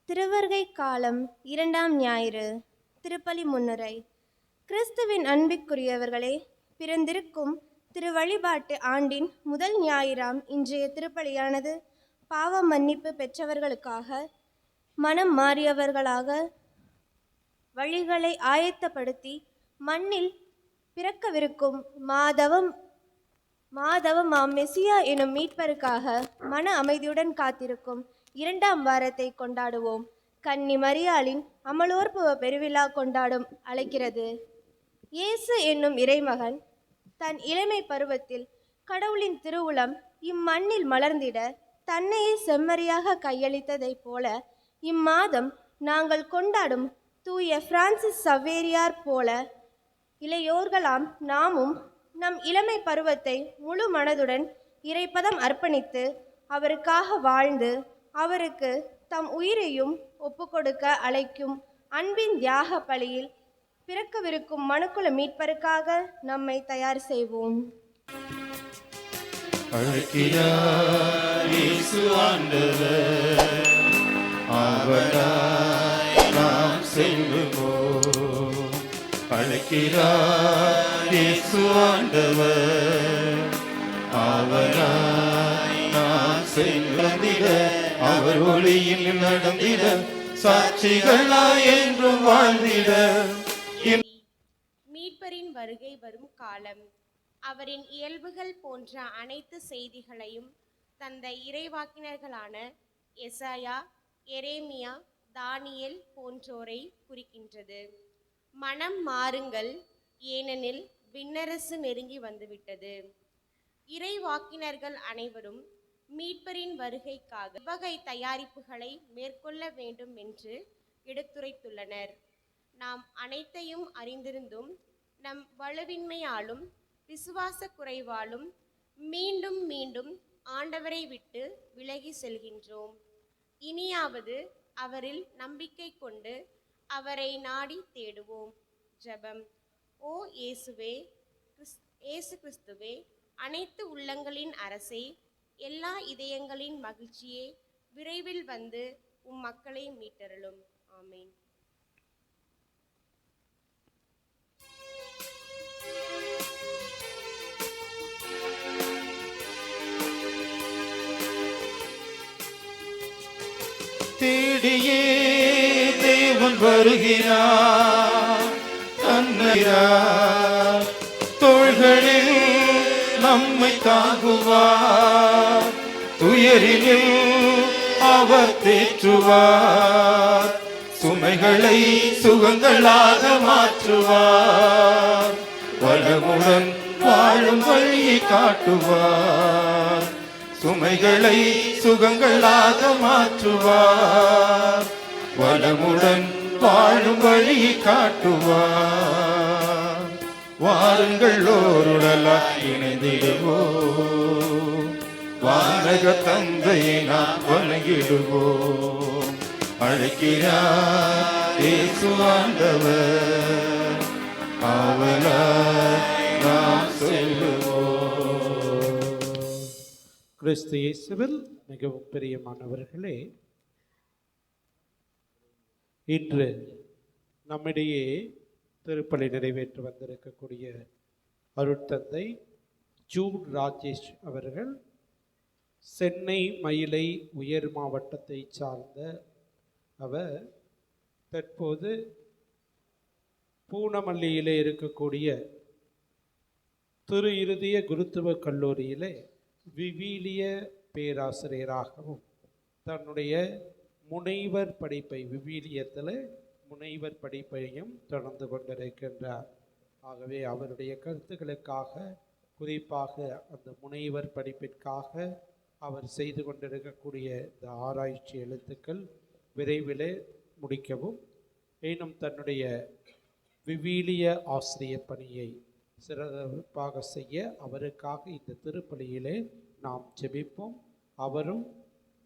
திருவருகை காலம் 2ஆம் ஞாயிறு. திருப்பலி முன்னுரை. கிறிஸ்துவின் அன்பிற்குரியவர்களே, பிறந்திருக்கும் திரு வழிபாட்டு ஆண்டின் முதல் ஞாயிறாம் இன்றைய திருப்பலியானது பாவ மன்னிப்பு பெற்றவர்களுக்காக, மனம் மாறியவர்களாக வழிகளை ஆயத்தப்படுத்தி மண்ணில் பிறக்கவிருக்கும் மாதவமாம் மெசியா எனும் மீட்பருக்காக மன அமைதியுடன் காத்திருக்கும் 2ஆம் வாரத்தை கொண்டாடுவோம். கன்னி மரியாளின் அமலோற்புவ பெருவிழா கொண்டாடும் அழைக்கிறது. இயேசு என்னும் இறைமகன் தன் இளமை பருவத்தில் கடவுளின் திருவுளம் இம்மண்ணில் மலர்ந்திட தன்னையே செம்மறியாக கையளித்ததைப் போல இம்மாதம் நாங்கள் கொண்டாடும் தூய பிரான்சிஸ் சவேரியார் போல இளையோர்களாம் நாமும் நம் இளமை பருவத்தை முழு மனதுடன் இறைப்பதம் அர்ப்பணித்து அவருக்காக வாழ்ந்து அவருக்கு தம் உயிரையும் ஒப்புக்கொடுக்க அழைக்கும் அன்பின் தியாக பலியில் பிறக்கவிருக்கும் மனுக்குல மீட்பருக்காக நம்மை தயார் செய்வோம். அவர் ஒளியில் நடந்திட சாட்சிகளாய் என்றும் வாழ்ந்திட. மீட்பரின் வருகை வரும் காலம். அவரின் இயல்புகள் போன்ற அனைத்து செய்திகளையும் தந்த இறைவாக்கினர்களான எசாயா, எரேமியா, தானியேல் போன்றோரை குறிக்கின்றது. மனம் மாறுங்கள், ஏனெனில் விண்ணரசு நெருங்கி வந்துவிட்டது. இறைவாக்கினர்கள் அனைவரும் மீட்பரின் வருகைக்காக இவ்வகை தயாரிப்புகளை மேற்கொள்ள வேண்டும் என்று எடுத்துரைத்துள்ளனர். நாம் அனைத்தையும் அறிந்திருந்தும் நம் வலுவின்மையாலும் விசுவாச குறைவாலும் மீண்டும் மீண்டும் ஆண்டவரை விட்டு விலகி செல்கின்றோம். இனியாவது அவரில் நம்பிக்கை கொண்டு அவரை நாடி தேடுவோம். ஜெபம். ஓ இயேசுவே, இயேசு கிறிஸ்துவே, அனைத்து உள்ளங்களின் அரசே, எல்லா இதயங்களின் மகிழ்ச்சியே, விரைவில் வந்து உம் மக்களை மீட்டருளும். ஆமேன். தேடியே தேவன் வருகிறார், தன்னையார் தோள்களில் நம்மை தாங்குவார், துயரில் அவர் தேற்றுவார், சுமைகளை சுகங்களாக மாற்றுவார், வளமுடன் வாழும் வழியை காட்டுவார், சுமைகளை சுகங்களாக மாற்றுவார், வளமுடன் வாழும் வழியை காட்டுவார். வாருங்கள் ஓருடலாய் இணைந்திடுவோம், வானக தந்தையை நாம் வணங்கிடுவோம். அழைக்கிறார் இயேசு ஆண்டவர், ஆவலாய் நாம் செல்லுவோம். கிறிஸ்து இயேசுவில் மிகவும் பிரியமானவர்களே, இன்று நம்மிடையே திருப்பலி நிறைவேற்ற வந்திருக்கக்கூடிய அருட்தந்தை ஜூட் ராஜேஷ் அவர்கள் சென்னை மயிலை உயர் மாவட்டத்தை சார்ந்த அவர் தற்போது பூனமல்லியிலே இருக்கக்கூடிய திரு இருதய குருத்துவ கல்லூரியிலே விவிலிய பேராசிரியராகவும் தன்னுடைய முனைவர் படிப்பை விவிலியத்தில் முனைவர் படிப்பையும் தொடர்ந்து கொண்டிருக்கின்றார். ஆகவே அவருடைய கருத்துக்களுக்காக, குறிப்பாக அந்த முனைவர் படிப்பிற்காக அவர் செய்து கொண்டிருக்கக்கூடிய இந்த ஆராய்ச்சி எழுத்துக்கள் விரைவில் முடிக்கவும், இன்னும் தன்னுடைய விவிலிய ஆசிரியர் பணியை சிறப்பாக செய்ய அவருக்காக இந்த திருப்பலியிலே நாம் ஜெபிப்போம். அவரும்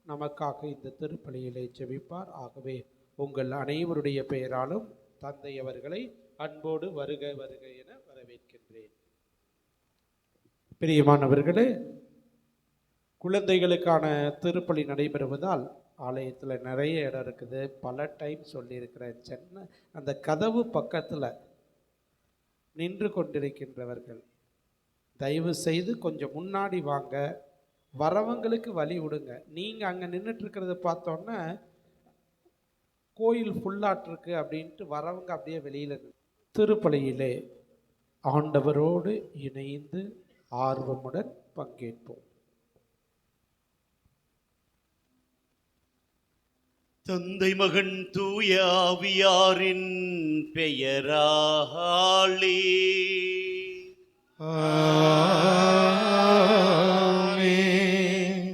நமக்காக இந்த திருப்பலியிலே ஜெபிப்பார். ஆகவே உங்கள் அனைவருடைய பெயராலும் தந்தை அவர்களை அன்போடு வருக வருக என வரவேற்கின்றேன். பிரியமானவர்களே, குழந்தைகளுக்கான திருப்பலி நடைபெறுவதால் ஆலயத்தில் நிறைய இடம் இருக்குது, பல டைம் சொல்லியிருக்கிறேன். சென்னை அந்த கதவு பக்கத்தில் நின்று கொண்டிருக்கின்றவர்கள் தயவு செய்து கொஞ்சம் முன்னாடி வாங்க, வரவங்களுக்கு வழி விடுங்க. நீங்கள் அங்கே நின்றுட்டுருக்கிறத பார்த்தோன்னே கோயில் ஃபுல்லாட்டிருக்கு அப்படின்ட்டு வரவங்க அப்படியே வெளியில் திருப்பலியிலே ஆண்டவரோடு இணைந்து ஆர்வமுடன் பங்கேற்போம். தந்தை மகன் தூய ஆவியாரின் பெயராலே ஆமென்.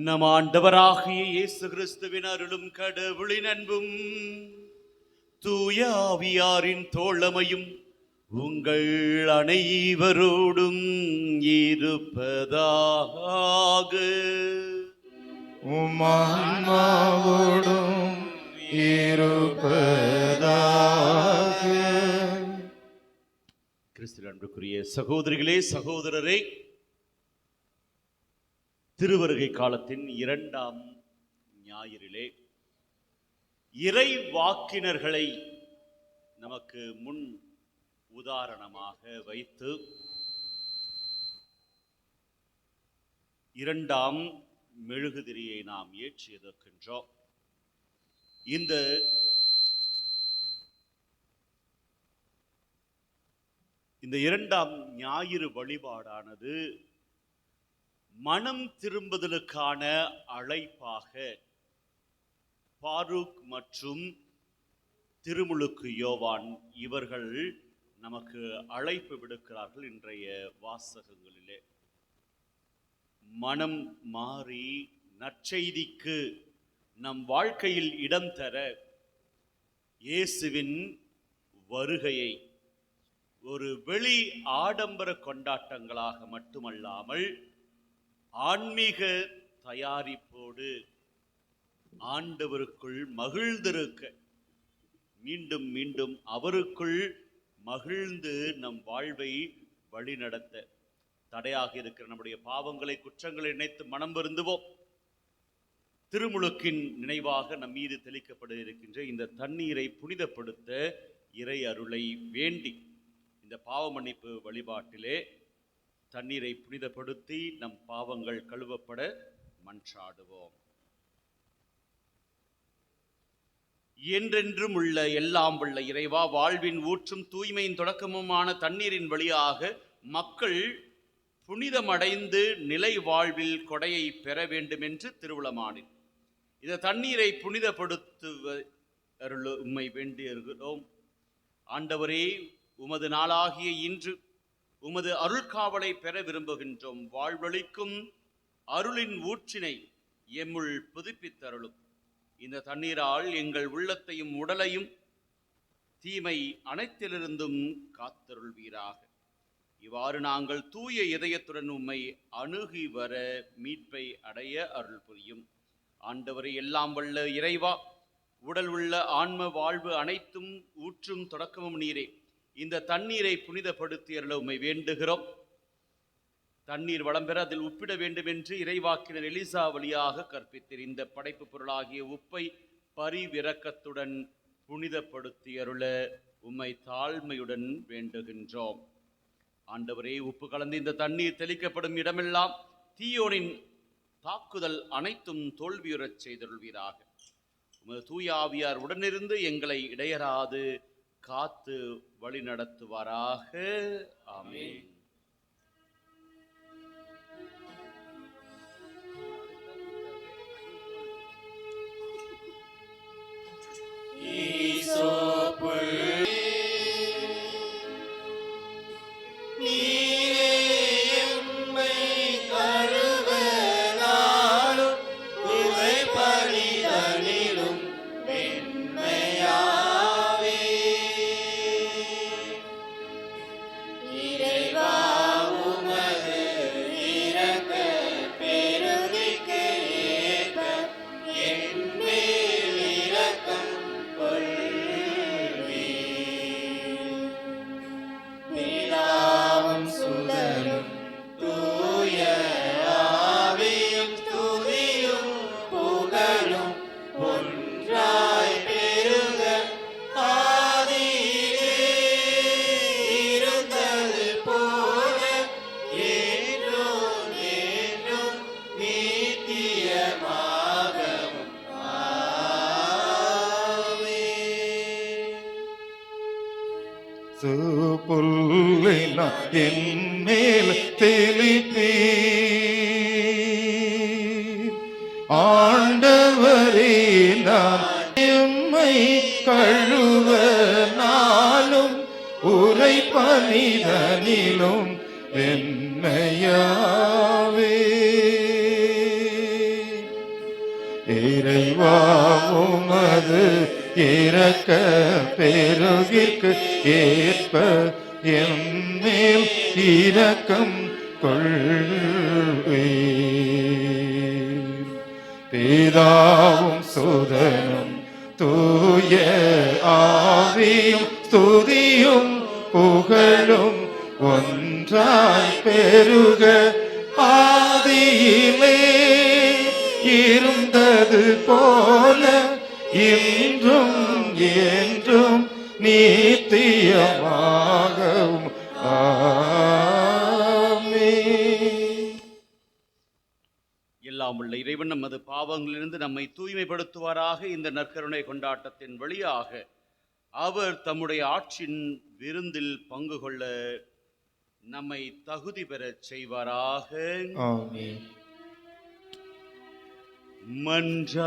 நம் ஆண்டவராகிய இயேசு கிறிஸ்துவின் அருளும் கடவுளின் அன்பும் தூய ஆவியாரின் தோழமையும் உங்கள் அனைவரோடும் இருப்பதாக. உம்மான்மாவோடும் இருப்பதாக. கிறிஸ்து அன்புக்குரிய சகோதரிகளே, சகோதரரே, திருவருகை காலத்தின் 2ஆம் ஞாயிறிலே இறை வாக்கினர்களை நமக்கு முன் உதாரணமாக வைத்து 2ஆம் மெழுகுதிரியை நாம் ஏற்றியிருக்கின்றோம். இந்த 2ஆம் ஞாயிறு வழிபாடானது மனம் திரும்புதலுக்கான அழைப்பாக பாரூக் மற்றும் திருமுழுக்கு யோவான் இவர்கள் நமக்கு அழைப்பு விடுக்கிறார்கள். இன்றைய வாசகங்களிலே மனம் மாறி நற்செய்திக்கு நம் வாழ்க்கையில் இடம் தர இயேசுவின் வருகையை ஒரு வெளி ஆடம்பர கொண்டாட்டங்களாக மட்டுமல்லாமல் ஆன்மீக தயாரிப்போடு ஆண்டவருக்குள் மகிழ்ந்திருக்க, மீண்டும் மீண்டும் அவருக்குள் மகிழ்ந்து நம் வாழ்வை வழிநடத்த தடையாக இருக்கிற நம்முடைய பாவங்களை, குற்றங்களை நினைத்து மனம் வருந்துவோம். திருமுழுக்கின் நினைவாக நம் மீது தெளிக்கப்பட இருக்கின்ற இந்த தண்ணீரை புனிதப்படுத்த இறை அருளை வேண்டி இந்த பாவ மன்னிப்பு வழிபாட்டிலே தண்ணீரை புனிதப்படுத்தி நம் பாவங்கள் கழுவப்பட மன்றாடுவோம். என்றென்றும் உள்ள எல்லாம் உள்ள இறைவா, வாழ்வின் ஊற்றும் தூய்மையின் தொடக்கமுமான தண்ணீரின் வழியாக மக்கள் புனிதமடைந்து நிலை வாழ்வில் கொடையை பெற வேண்டும் என்று திருவுளமானேன். இந்த தண்ணீரை புனிதப்படுத்துவ உம்மை வேண்டியிருக்கிறோம். ஆண்டவரே, உமது நாளாகிய இன்று உமது அருள்காவலை பெற விரும்புகின்றோம். வாழ்வளிக்கும் அருளின் ஊற்றினை எம்முள் புதுப்பித்தருளும். இந்த தண்ணீரால் எங்கள் உள்ளத்தையும் உடலையும் தீமை அனைத்திலிருந்தும் காத்தருள்வீராக. இவ்வாறு நாங்கள் தூய இதயத்துடன் உம்மை அணுகி வர மீட்பை அடைய அருள் புரியும். ஆண்டவரை, எல்லாம் வல்ல இறைவா, உடல் உள்ள ஆன்ம வாழ்வு அனைத்தும் ஊற்றும் தொடக்கமும் நீரே. இந்த தண்ணீரை புனிதப்படுத்தி அருள உம்மை வேண்டுகிறோம். தண்ணீர் வளம் பெற அதில் உப்பிட வேண்டும் என்று இறைவாக்கினர் எலிசா வழியாக கற்பித்தீர். இந்த படைப்பு பொருளாகிய உப்பை பரிவிரக்கத்துடன் புனிதப்படுத்தி அருள உம்மை தாழ்மையுடன் வேண்டுகின்றோம். ஆண்டவரே, உப்பு கலந்து இந்த தண்ணீர் தெளிக்கப்படும் இடமெல்லாம் தீயோனின் தாக்குதல் அனைத்தும் தோல்வியுறச் செய்தருள்வீராக. உமது தூய ஆவியார் உடனிருந்து எங்களை இடையராது காத்து வழி நடத்துவாராக. ஆமென். இறைவா புல்லினா என் மேல் தெளிப்பீர். ஆண்டவரே, நான் எம்மை கழுவ நாளும் உரை பனிதனிலும் வெண்மையாவே. இறைவா, உமது இரக்க பெருகிற்கு ஏற்ப எம்மேல் இரக்கம் கொள்வீர். பிதாவும் சுதனும் தூய ஆவியும் ஸ்துதியும் புகழும் ஒன்றாய் பெருக ஆதியிலே இருந்தது போல இன்றும் என்றும் நித்தியமாகவும் ஆமென். எல்லாம் உள்ள இறைவன் நமது பாவங்களிலிருந்து நம்மை தூய்மைப்படுத்துவாராக. இந்த நற்கருணை கொண்டாட்டத்தின் வழியாக அவர் தம்முடைய ஆட்சியின் விருந்தில் பங்கு கொள்ள நம்மை தகுதி பெறச் செய்வாராக. ஆமென். மன்றாடுவோமாக.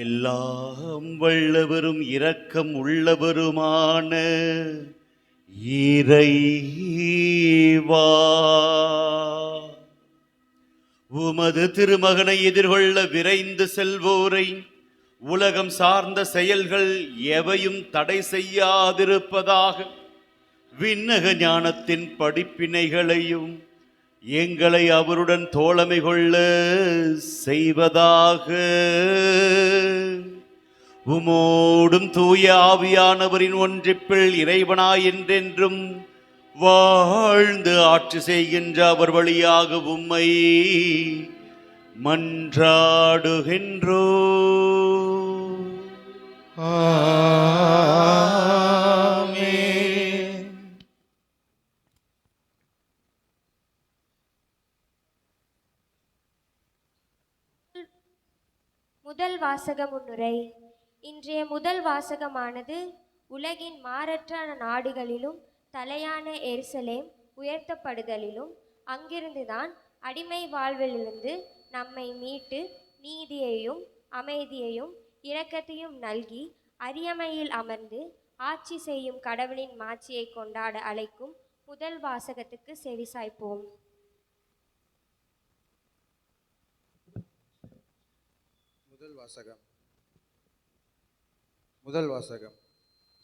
எல்லாம் வல்லவரும் இரக்கம் உள்ளவருமான இறைவா, உமது திருமகனை எதிர்கொள்ள விரைந்து செல்வோரை உலகம் சார்ந்த செயல்கள் எவையும் தடை செய்யாதிருப்பதாக விண்ணக ஞானத்தின் படிப்பினைகளையும் எங்களை அவருடன் தோழமை கொள்ள செய்வதாக. உமோடும் தூய ஆவியானவரின் ஒன்றிப்பில் இறைவனாய் என்றென்றும் வாழ்ந்து ஆட்சி செய்கின்ற அவர் வழியாக உம்மை மன்றாடுகின்றோ. ஆமென். முதல் வாசக முன்னுரை. இன்றைய முதல் வாசகமானது உலகின் மாறற்ற நாடுகளிலும் தலையான எருசலேம் உயர்த்தப்படுதலிலும் அங்கிருந்துதான் அடிமை வாழ்விலிருந்து நம்மை மீட்டு நீதியையும் அமைதியையும் இரக்கத்தையும் நல்கி அரியமையில் அமர்ந்து ஆட்சி செய்யும் கடவுளின் மாட்சியை கொண்டாட அழைக்கும் முதல் வாசகத்துக்கு செவிசாய்ப்போம். முதல் வாசகம்.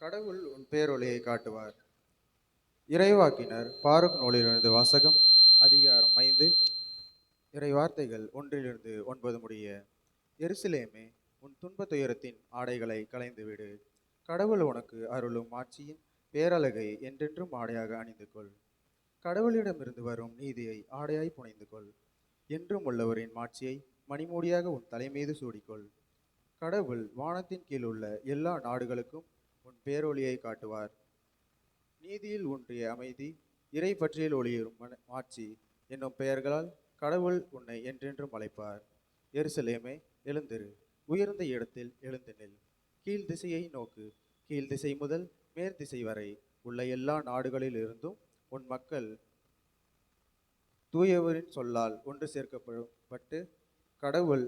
கடவுள் உன் பேரொளியை காட்டுவார். இறைவாக்கினர் பாருக் நூலிலிருந்து வாசகம். அதிகாரம் 5, இறைவார்த்தைகள் 1-9 முடிய. எருசலேமே, உன் துன்ப துயரத்தின் ஆடைகளை களைந்துவிடு. கடவுள் உனக்கு அருளும் ஆட்சியின் பேரழகை என்றென்றும் ஆடையாக அணிந்து கொள். கடவுளிடமிருந்து வரும் நீதியை ஆடையாய் புனைந்து கொள். என்றும் உள்ளவரின் மாட்சியை மணிமூடியாக உன் தலைமீது சூடிக்கொள். கடவுள் வானத்தின் கீழ் உள்ள எல்லா நாடுகளுக்கும் உன் பேரொளியை காட்டுவார். நீதியில் ஒன்றிய அமைதி, இறை பற்றியல் ஒளியும் மாட்சி என்னும் பெயர்களால் கடவுள் உன்னை என்றென்றும் அழைப்பார். எருசலேமே, எழுந்திரு, உயர்ந்த இடத்தில் எழுந்து நில். கீழ் திசையை நோக்கு. கீழ் திசை முதல் மேற்திசை வரை உள்ள எல்லா நாடுகளில் இருந்தும் உன் மக்கள் தூயவரின் சொல்லால் ஒன்று சேர்க்கப்பட்டு கடவுள்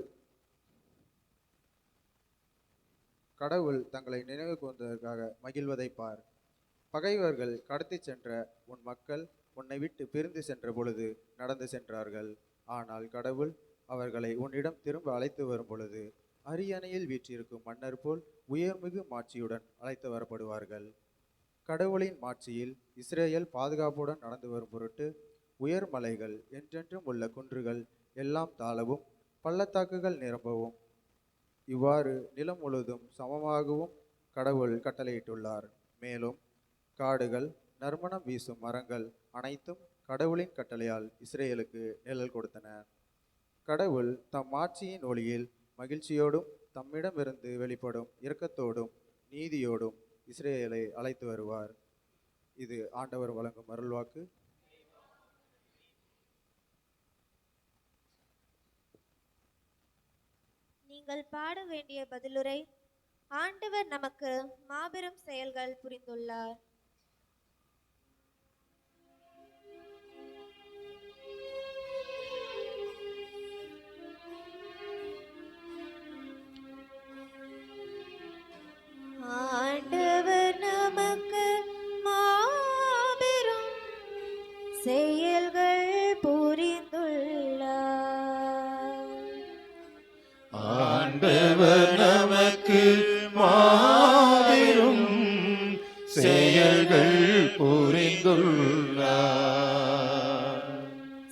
தங்களை நினைவு கூர்ந்ததற்காக மகிழ்வதை பார். பகைவர்கள் கடத்தி சென்ற உன் மக்கள் உன்னை விட்டு பிரிந்து சென்ற பொழுது நடந்து சென்றார்கள். ஆனால் கடவுள் அவர்களை உன்னிடம் திரும்ப அழைத்து வரும் பொழுது அரியணையில் வீற்றிருக்கும் மன்னர் போல் உயர்மிகு மாட்சியுடன் அழைத்து வரப்படுவார்கள். கடவுளின் மாட்சியில் இஸ்ரேல் பாதுகாப்புடன் நடந்து வரும் பொருட்டு உயர் மலைகள் என்றென்றும் உள்ள குன்றுகள் எல்லாம் தாழவும் பள்ளத்தாக்குகள் நிரம்பவும் இவ்வாறு நிலம் முழுவதும் சமமாகவும் கடவுள் கட்டளையிட்டுள்ளார். மேலும் காடுகள், நறுமணம் வீசும் மரங்கள் அனைத்தும் கடவுளின் கட்டளையால் இஸ்ரேலுக்கு நிழல் கொடுத்தன. கடவுள் தம் ஆட்சியின் ஒளியில் மகிழ்ச்சியோடும் தம்மிடமிருந்து வெளிப்படும் இரக்கத்தோடும் நீதியோடும் இஸ்ரேலை அழைத்து வருவார். இது ஆண்டவர் வழங்கும் அருள்வாக்கு. நீங்கள் பாட வேண்டிய பதிலுரை. ஆண்டவர் நமக்கு மாபெரும் செயல்கள் புரிந்துள்ளார். ஆண்டவர் நமக்கு மாபெரும் செயல்கள் புரிந்துள்ளார். ஆண்டவர் நமக்கு மாபெரும் செயல்கள் புரிந்துள்ளார்.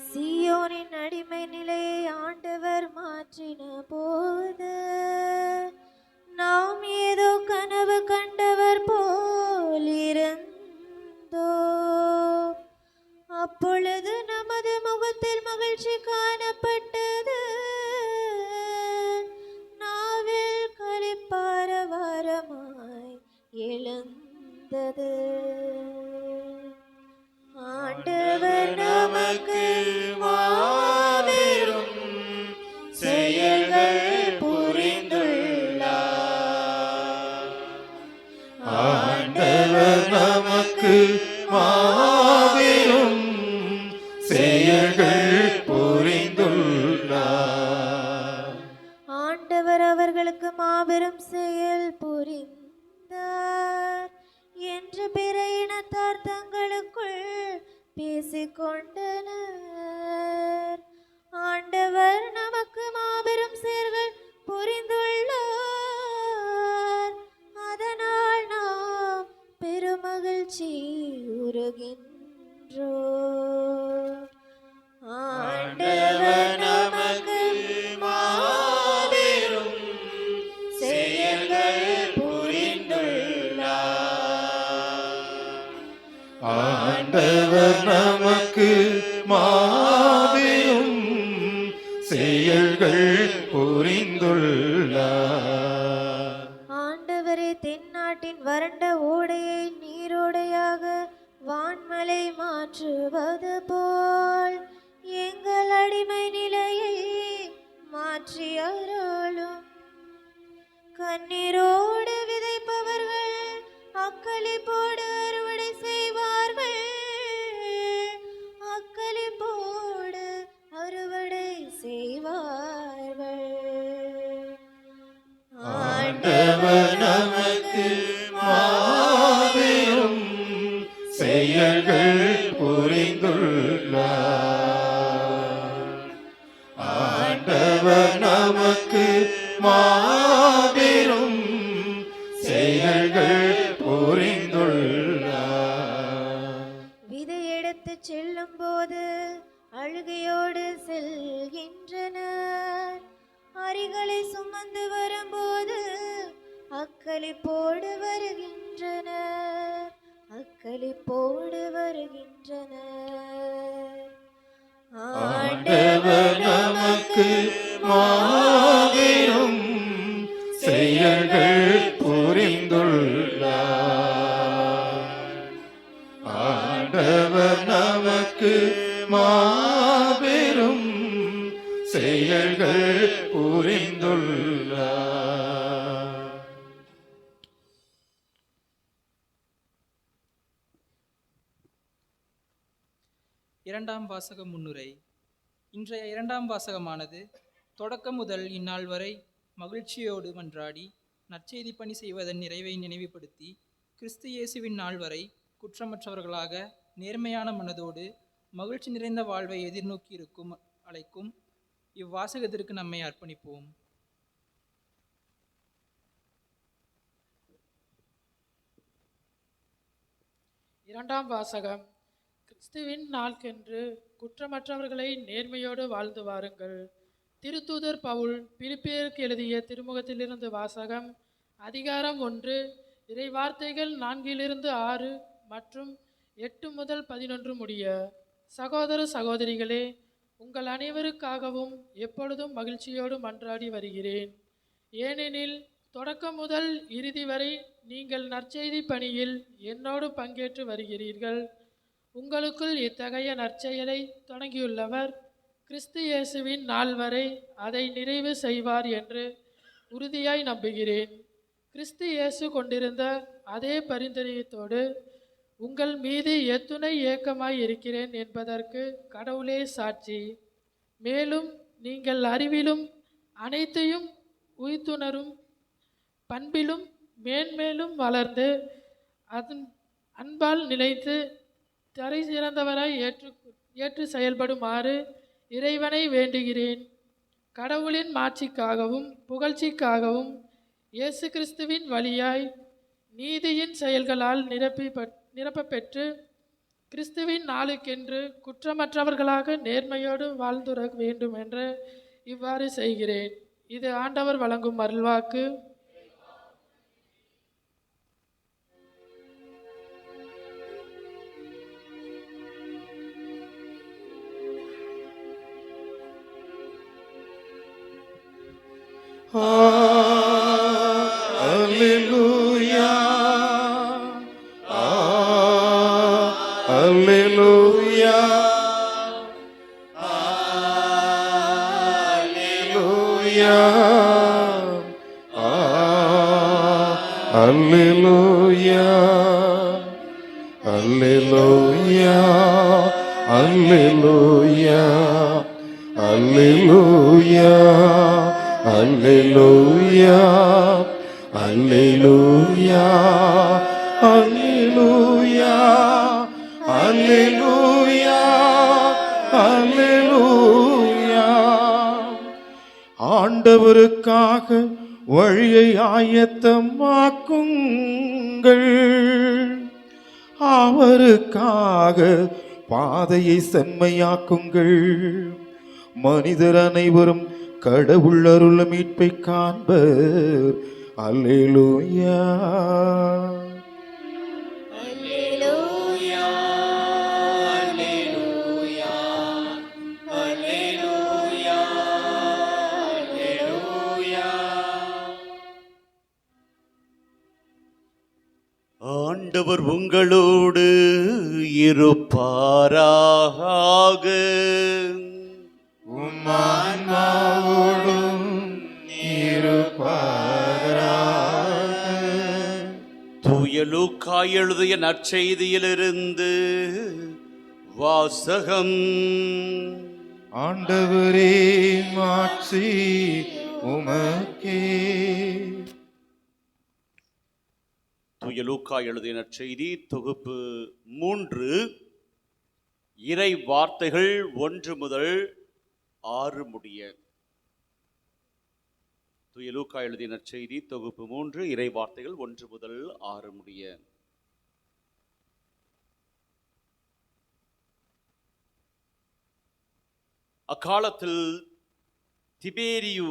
சீயோனின் அடிமை நிலையை ஆண்டவர் மாற்றின போது நாம் ஏதோ கனவு கண்டவர் போலிருந்தோம். அப்பொழுது நமது முகத்தில் மகிழ்ச்சி காணப்பட்டது, நாவில் களிப்பாரவாரமாய் எழுந்தது. ஆண்டவர் நமக்கு மாபெரும் செயல்கள் புரிந்துள்ளார். ஆண்டவர் நமக்கு மாபெரும் செயல்கள் புரிந்துள்ளார். ஆண்டவர் அவர்களுக்கு மாபெரும் செயல் புரிந்தார் என்று பிற இனத்தார் தங்களுக்குள் பேசிக்கொண்டனர். ஆண்டவர் நமக்கு மாபெரும் செயல்கள் புரிந்துள்ளார், அதனால் நாம் பெருமகிழ்ச்சி உறுகின்றோம். ஆண்டவர் நமக்கு மாபெரும் செயல்கள் புரிந்துள்ளார். ஆண்டவர் நமக்கு மாபெரும் செயல்கள் புரிந்துள்ளார். ஆண்டவரே, தென்னாட்டின் வறண்ட ஓடையை நீரோடையாக வான்மலை மாற்றுவது போல் எங்கள் அடிமை நிலையை மாற்றி அருளும். கண்ணீரோடு விதைப்பவர்கள் அக்களிப்போடு அறுவடை செய்வார்கள், அக்களிப்போடு அறுவடை செய்வார்கள். ஆண்டவர் நமக்கு மாபெரும் செயல்கள் புரிந்துள்ளார். ஆண்டவர் நமக்கு மாபெரும் செயல்கள் புரிந்துள்ளார். விதை எடுத்து செல்லும் போது அழுகையோடு செல்கின்றனர், அரிகளை சுமந்து வரும்போது அக்களிப்போடு வருகின்றனர், அக்களிப்போடு வருகின்றனர். ஆண்டவர் நமக்கு மாபெரும் செயல்கள் புரிந்துள்ளார். ஆண்டவர் நமக்கு மாபெரும் செயல்கள் புரிந்துள்ளார். இரண்டாம் வாசக முன்னுரை. இன்றைய இரண்டாம் வாசகமானது தொடக்கம் முதல் இந்நாள் வரை மகிழ்ச்சியோடு மன்றாடி நற்செய்தி பணி செய்வதன் நிறைவை நினைவுபடுத்தி கிறிஸ்து இயேசுவின் நாள் வரை குற்றமற்றவர்களாக நேர்மையான மனதோடு மகிழ்ச்சி நிறைந்த வாழ்வை எதிர்நோக்கி இருக்கும் அழைக்கும் இவ்வாசகத்திற்கு நம்மை அர்ப்பணிப்போம். இரண்டாம் வாசகம். கிறிஸ்துவின் நாளுக்கென்று குற்றமற்றவர்களை நேர்மையோடு வாழ்ந்து வாருங்கள். திருத்தூதர் பவுல் பிலிப்பியருக்கு எழுதிய திருமுகத்திலிருந்து வாசகம். அதிகாரம் 1, இறை வார்த்தைகள் 4-6 மற்றும் 8 முதல் 11 முடிய. சகோதர சகோதரிகளே, உங்கள் அனைவருக்காகவும் எப்பொழுதும் மகிழ்ச்சியோடு மன்றாடி வருகிறேன். ஏனெனில் தொடக்கம் முதல் இறுதி வரை நீங்கள் நற்செய்தி பணியில் என்னோடு பங்கேற்று வருகிறீர்கள். உங்களுக்குள் இத்தகைய நற்செயலை தொடங்கியுள்ளவர் கிறிஸ்து இயேசுவின் நாள் வரை அதை நிறைவு செய்வார் என்று உறுதியாய் நம்புகிறேன். கிறிஸ்து இயேசு கொண்டிருந்த அதே பரிந்துரையத்தோடு உங்கள் மீது எத்துணை ஏக்கமாய் இருக்கிறேன் என்பதற்கு கடவுளே சாட்சி. மேலும் நீங்கள் அறிவிலும் அனைத்தையும் உய்த்துணரும் பண்பிலும் மேன்மேலும் வளர்ந்து அதன் அன்பால் நிலைத்து தரை சிறந்தவராய் ஏற்று செயல்படுமாறு இறைவனை வேண்டுகிறேன். கடவுளின் மாட்சிக்காகவும் புகழ்ச்சிக்காகவும் இயேசு கிறிஸ்துவின் வழியாய் நீதியின் செயல்களால் நிரப்ப பெற்று கிறிஸ்துவின் நாளுக்கென்று குற்றமற்றவர்களாக நேர்மையோடு வாழ்ந்துர வேண்டும் என்று இவ்வாறு செய்கிறேன். இது ஆண்டவர் வழங்கும் அருள்வாக்கு. Alleluia. Alleluia. Alleluia. Alleluia. Alleluia. Alleluia. Alleluia. Alleluia, Alleluia, Alleluia, Alleluia, Alleluia. ஆண்டவருக்காக வழியை ஆயத்தமாக்குங்கள், அவருக்காக பாதையை செம்மையாக்குங்கள். மனிதர் அனைவரும் கடவுள் அருள் மீட்பை காண்பர். அல்லேலூயா. அல்லேலூயா, அல்லேலூயா, அல்லேலூயா, அல்லேலூயா. ஆண்டவர் உங்களோடு இருப்பாராக. உம்மான்மாவோடும் இருப்பாராக. தூய லூக்கா எழுதிய நற்செய்தியிலிருந்து வாசகம். ஆண்டவரே மாட்சி உமக்கே. தூய லூக்கா எழுதிய நற்செய்தி தொகுப்பு 3, இறை வார்த்தைகள் 1 முதல் 6 முடிய. தூய லூக்கா எழுதிய நற்செய்தி தொகுப்பு 3, இறை வார்த்தைகள் 1 முதல் 6 முடிய. அக்காலத்தில் திபேரியு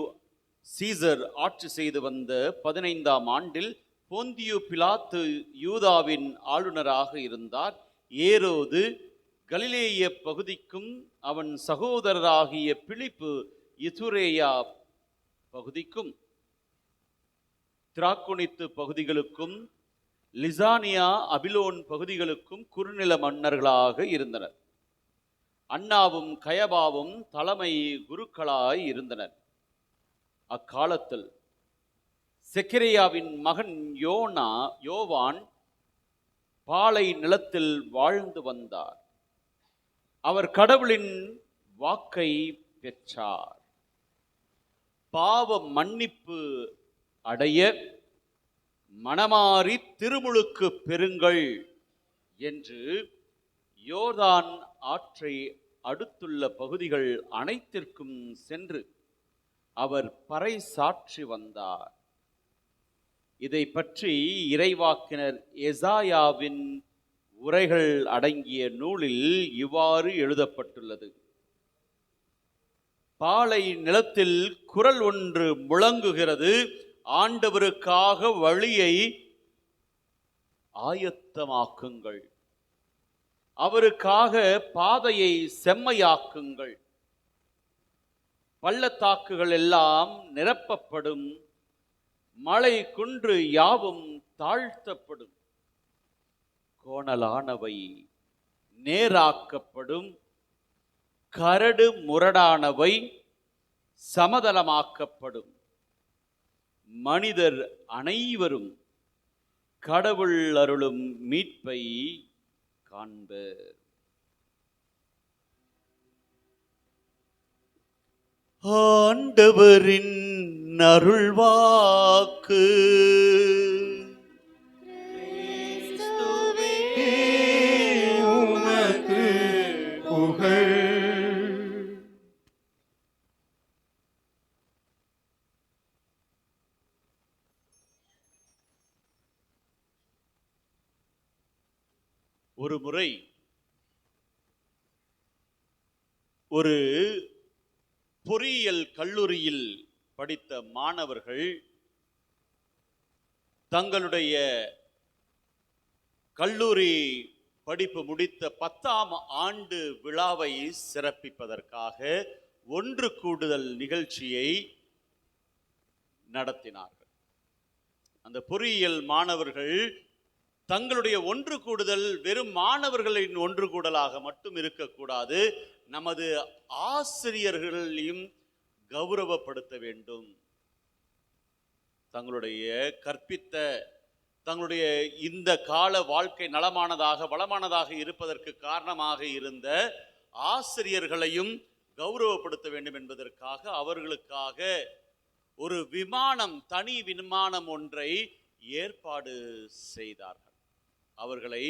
சீசர் ஆட்சி செய்து வந்த 15ஆம் ஆண்டில் போந்தியு பிலாத்து யூதாவின் ஆளுநராக இருந்தார். ஏரோது கலிலேய பகுதிக்கும் அவன் சகோதரராகிய பிலிப்பு இத்துரேயா பகுதிக்கும் திராக்கோனித்து பகுதிகளுக்கும் லிசானியா அபிலோன் பகுதிகளுக்கும் குறுநில மன்னர்களாக இருந்தனர். அன்னாவும் கயபாவும் தலைமை குருக்களாய் இருந்தனர். அக்காலத்தில் செக்கரியாவின் மகன் யோவான் பாலை நிலத்தில் வாழ்ந்து வந்தார். அவர் கடவுளின் வாக்கை பெற்றார். பாவ மன்னிப்பு அடைய மனமாறி திருமுழுக்கு பெறுங்கள் என்று யோர்தான் ஆற்றை அடுத்துள்ள பகுதிகள் அனைத்திற்கும் சென்று அவர் பறைசாற்றி வந்தார். இதை பற்றி இறைவாக்கினர் எசாயாவின் உரைகள் அடங்கிய நூலில் இவ்வாறு எழுதப்பட்டுள்ளது. பாலை நிலத்தில் குரல் ஒன்று முழங்குகிறது, ஆண்டவருக்காக வழியை ஆயத்தமாக்குங்கள், அவருக்காக பாதையை செம்மையாக்குங்கள். பள்ளத்தாக்குகள் எல்லாம் நிரப்பப்படும், மலை குன்று யாவும் தாழ்த்தப்படும், கோணலானவை நேராக்கப்படும், கரடு முரடானவை சமதளமாக்கப்படும். மனிதர் அனைவரும் கடவுள் அருளும் மீட்பை காண்பர். ஆண்டவரின் அருள்வாக்கு. உமக்கு புகழ். ஒரு முறை ஒரு பொறியியல் கல்லூரியில் படித்த மாணவர்கள் தங்களுடைய கல்லூரி படிப்பு முடித்த 10ஆம் ஆண்டு விழாவை சிறப்பிப்பதற்காக ஒன்று கூடுதல் நிகழ்ச்சியை நடத்தினார்கள். அந்த பொறியியல் மாணவர்கள் தங்களுடைய ஒன்று கூடுதல் வெறும் மாணவர்களின் ஒன்று கூடலாக மட்டும் இருக்கக்கூடாது, நமது ஆசிரியர்களையும் கௌரவப்படுத்த வேண்டும். தங்களுடைய கற்பித்த தங்களுடைய இந்த கால வாழ்க்கை நலமானதாக வளமானதாக இருப்பதற்கு காரணமாக இருந்த ஆசிரியர்களையும் கௌரவப்படுத்த வேண்டும் என்பதற்காக அவர்களுக்காக ஒரு விமானம், தனி விமானம் ஒன்றை ஏற்பாடு செய்தார்கள். அவர்களை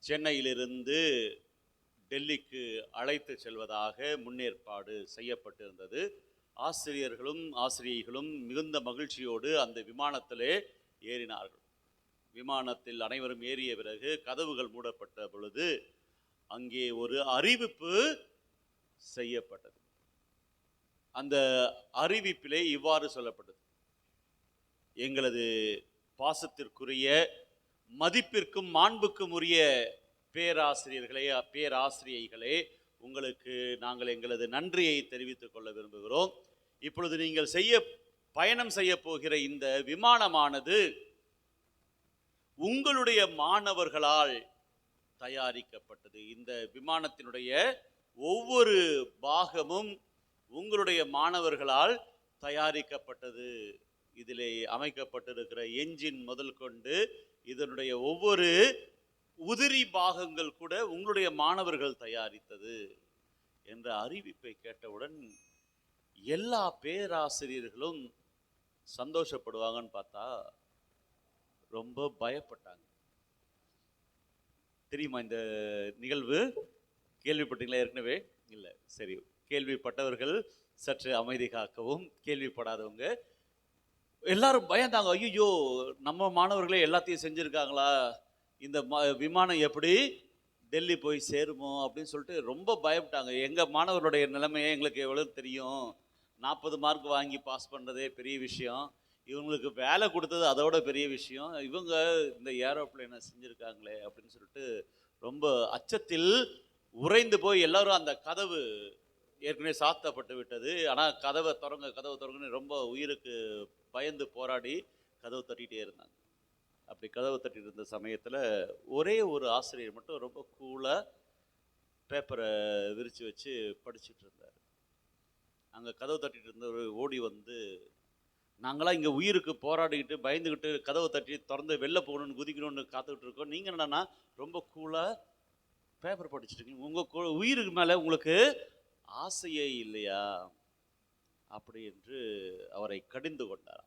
சென்னையிலிருந்து டெல்லிக்கு அழைத்து செல்வதாக முன்னேற்பாடு செய்யப்பட்டிருந்தது. ஆசிரியர்களும் ஆசிரியைகளும் மிகுந்த மகிழ்ச்சியோடு அந்த விமானத்திலே ஏறினார்கள். விமானத்தில் அனைவரும் ஏறிய பிறகு கதவுகள் மூடப்பட்ட பொழுது அங்கே ஒரு அறிவிப்பு செய்யப்பட்டது. அந்த அறிவிப்பிலே இவ்வாறு சொல்லப்பட்டது: எங்களது பாசத்திற்குரிய மதிப்பிற்கும் மாண்புக்கும் உரிய பேராசிரியர்களே, பேராசிரியைகளே, உங்களுக்கு நாங்கள் எங்களது நன்றியை தெரிவித்துக் கொள்ள விரும்புகிறோம். இப்பொழுது நீங்கள் பயணம் செய்ய போகிற இந்த விமானமானது உங்களுடைய மாணவர்களால் தயாரிக்கப்பட்டது. இந்த விமானத்தினுடைய ஒவ்வொரு பாகமும் உங்களுடைய மாணவர்களால் தயாரிக்கப்பட்டது. இதிலே அமைக்கப்பட்டிருக்கிற என்ஜின் முதல் கொண்டு இதனுடைய ஒவ்வொரு உதிரி பாகங்கள் கூட உங்களுடைய மாணவர்கள் தயாரித்தது என்ற அறிவிப்பை கேட்டவுடன் எல்லா பேராசிரியர்களும் சந்தோஷப்படுவாங்கன்னு பார்த்தா ரொம்ப பயப்பட்டாங்க. தெரியுமா இந்த நிகழ்வு? கேள்விப்பட்டீங்களா ஏற்கனவே? இல்லை, சரி. கேள்விப்பட்டவர்கள் சற்று அமைதி காக்கவும், கேள்விப்படாதவங்க எல்லாரும் பயந்தாங்க. ஐயோ, நம்ம மாணவர்களே எல்லாத்தையும் செஞ்சுருக்காங்களா, இந்த விமானம் எப்படி டெல்லி போய் சேருமோ அப்படின்னு சொல்லிட்டு ரொம்ப பயப்பட்டாங்க. எங்கள் மாணவர்களுடைய நிலைமையை எங்களுக்கு எவ்வளோ தெரியும். 40 மார்க் வாங்கி பாஸ் பண்ணுறதே பெரிய விஷயம், இவங்களுக்கு வேலை கொடுத்தது அதோட பெரிய விஷயம், இவங்க இந்த ஏரோப்ளேனை செஞ்சுருக்காங்களே அப்படின்னு சொல்லிட்டு ரொம்ப அச்சத்தில் உறைந்து போய் எல்லாரும் அந்த கதவு ஏற்கனவே சாத்தப்பட்டு விட்டது, ஆனால் கதவை திறங்கன்னு ரொம்ப உயிருக்கு பயந்து போராடி கதவு தட்டிகிட்டே இருந்தாங்க. அப்படி கதவு தட்டிட்டு இருந்த சமயத்தில் ஒரே ஒரு ஆசிரியர் மட்டும் ரொம்ப கூலாக பேப்பரை விரித்து வச்சு படிச்சுட்டு இருந்தார். அங்கே கதவு தட்டிட்டு இருந்தவர் ஓடி வந்து, நாங்களாம் இங்கே உயிருக்கு போராடிக்கிட்டு பயந்துக்கிட்டு கதவை தட்டி திறந்து வெளில போகணுன்னு குதிக்கணும்னு காத்துக்கிட்டு இருக்கோம், நீங்கள் என்னன்னா ரொம்ப கூலாக பேப்பர் படிச்சுட்டு இருக்கீங்க, உங்கள் உயிருக்கு மேலே உங்களுக்கு ஆசையே இல்லையா அப்படி என்று அவரை கடிந்து கொண்டார்.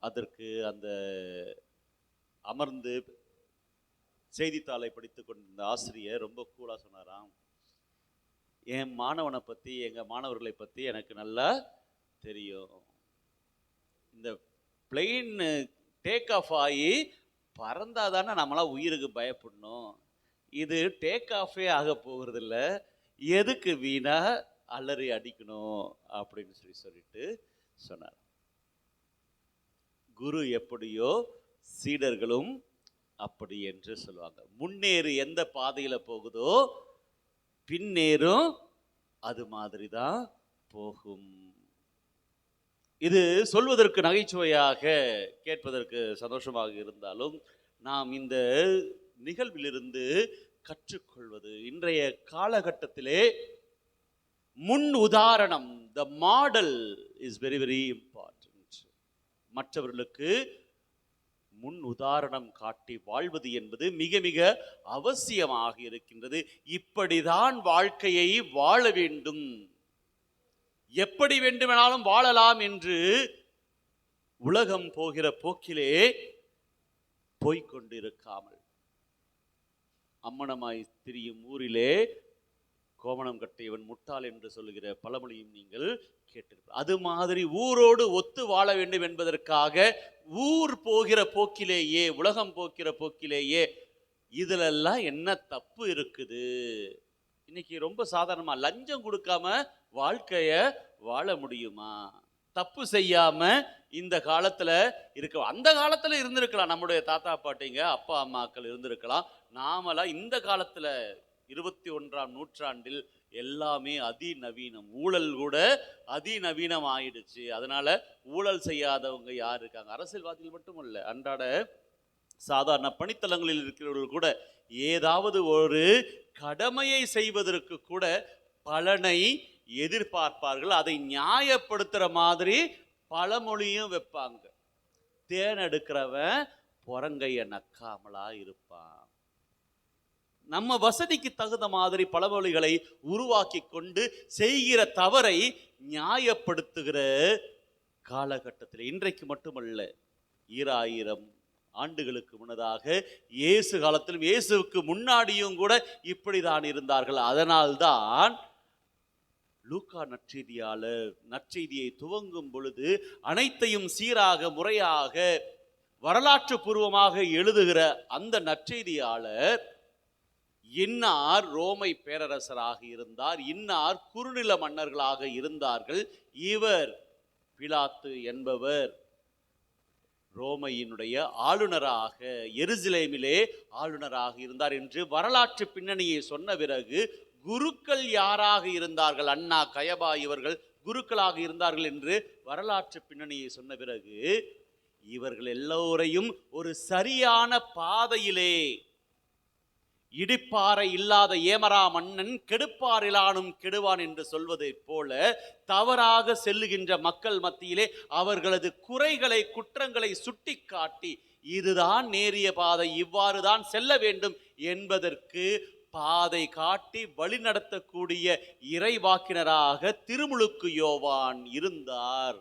அதற்கு அந்த அமர்ந்து செய்தித்தாளை படித்து கொண்டிருந்த ஆசிரியர் ரொம்ப கூலாக சொன்னாராம், என் மாணவனை பற்றி, எங்கள் மாணவர்களை பற்றி எனக்கு நல்லா தெரியும். இந்த பிளெயின் டேக் ஆஃப் ஆகி பறந்தால் தானே நம்மளாம் உயிருக்கு பயப்படணும், இது டேக் ஆஃபே ஆக போகிறதில்ல, எதுக்கு வீணா அலறி அடிக்கணும் அப்படின்னு சொல்லிட்டு சொன்னார். குரு எப்படியோ சீடர்களும் அப்படி என்று சொல்லுவாங்க. முன்னேறு எந்த பாதையில் போகுதோ பின்னேறும் அது மாதிரி தான் போகும். இது சொல்வதற்கு நகைச்சுவையாக, கேட்பதற்கு சந்தோஷமாக இருந்தாலும் நாம் இந்த நிகழ்விலிருந்து கற்றுக்கொள்வது, இன்றைய காலகட்டத்திலே முன் உதாரணம், த model is very very important. மற்றவர்களுக்கு முன் உதாரணம் காட்டி வாழ்வது என்பது மிக மிக அவசியமாக இருக்கின்றது. இப்படிதான் வாழ்க்கையை வாழ வேண்டும். எப்படி வேண்டுமானாலும் வாழலாம் என்று உலகம் போகிற போக்கிலே போய்கொண்டிருக்காமல், அம்மனமாய் திரியும் ஊரிலே கோமணம் கட்டியவன் முட்டாள் என்று சொல்லுகிற பழமொழியும் நீங்கள் கேட்டிருப்பீர்கள். அது மாதிரி ஊரோடு ஒத்து வாழ வேண்டும் என்பதற்காக ஊர் போகிற போக்கிலேயே, உலகம் போகிற போக்கிலேயே இதிலெல்லாம் என்ன தப்பு இருக்குது? இன்னைக்கு ரொம்ப சாதாரணமா லஞ்சம் கொடுக்காம வாழ்க்கைய வாழ முடியுமா? தப்பு செய்யாம இந்த காலத்துல இருக்க, அந்த காலத்துல இருந்திருக்கலாம், நம்முடைய தாத்தா பாட்டிங்க அப்பா அம்மாக்கள் இருந்திருக்கலாம். நாமெல்லாம் இந்த காலத்துல 21ஆம் நூற்றாண்டில் எல்லாமே அதிநவீனம், ஊழல் கூட அதிநவீனம் ஆயிடுச்சு. அதனால ஊழல் செய்யாதவங்க யார் இருக்காங்க? அரசியல்வாதிகள் மட்டும் இல்ல, அன்றாட சாதாரண பணித்தளங்களில் இருக்கிறவர்கள் கூட ஏதாவது ஒரு கடமையை செய்வதற்கு கூட பலனை எதிர்பார்ப்பார்கள். அதை நியாயப்படுத்துற மாதிரி பழமொழியும் வைப்பாங்க. தேன் எடுக்கிறவன் புறங்கைய நக்காமலா இருப்பான். நம்ம வசதிக்கு தகுந்த மாதிரி பழமொழிகளை உருவாக்கி கொண்டு செய்கிற தவறை நியாயப்படுத்துகிற காலகட்டத்தில், இன்றைக்கு மட்டுமல்ல, 2000 ஆண்டுகளுக்கு முன்னதாக இயேசு காலத்திலும் இயேசுவுக்கு முன்னாடியும் கூட இப்படிதான் இருந்தார்கள். அதனால்தான் லூக்கா நற்செய்தியாளர் நற்செய்தியை துவங்கும் பொழுது அனைத்தையும் சீராக முறையாக வரலாற்று பூர்வமாக எழுதுகிற அந்த நற்செய்தியாளர் இன்னார் ரோமை பேரரசராக இருந்தார், இன்னார் குறுநில மன்னர்களாக இருந்தார்கள், இவர் பிலாத்து என்பவர் ரோமையினுடைய ஆளுநராக எருசலேமிலே ஆளுநராக இருந்தார் என்று வரலாற்று பின்னணியை சொன்ன பிறகு குருக்கள் யாராக இருந்தார்கள், அண்ணா கயபா இவர்கள் குருக்களாக இருந்தார்கள் என்று வரலாற்று பின்னணியை சொன்ன பிறகு இவர்கள் எல்லோரையும் ஒரு சரியான பாதையிலே, இடிப்பாறை இல்லாத ஏமரா மன்னன் கெடுப்பாரிலானும் கெடுவான் என்று சொல்வதை போல தவறாக செல்லுகின்ற மக்கள் மத்தியிலே அவர்களது குறைகளை குற்றங்களை சுட்டி காட்டி இதுதான் நேரிய பாதை, இவ்வாறுதான் செல்ல வேண்டும் என்பதற்கு பாதை காட்டி வழிநடத்தக்கூடிய இறைவாக்கினராக திருமுழுக்கு யோவான் இருந்தார்.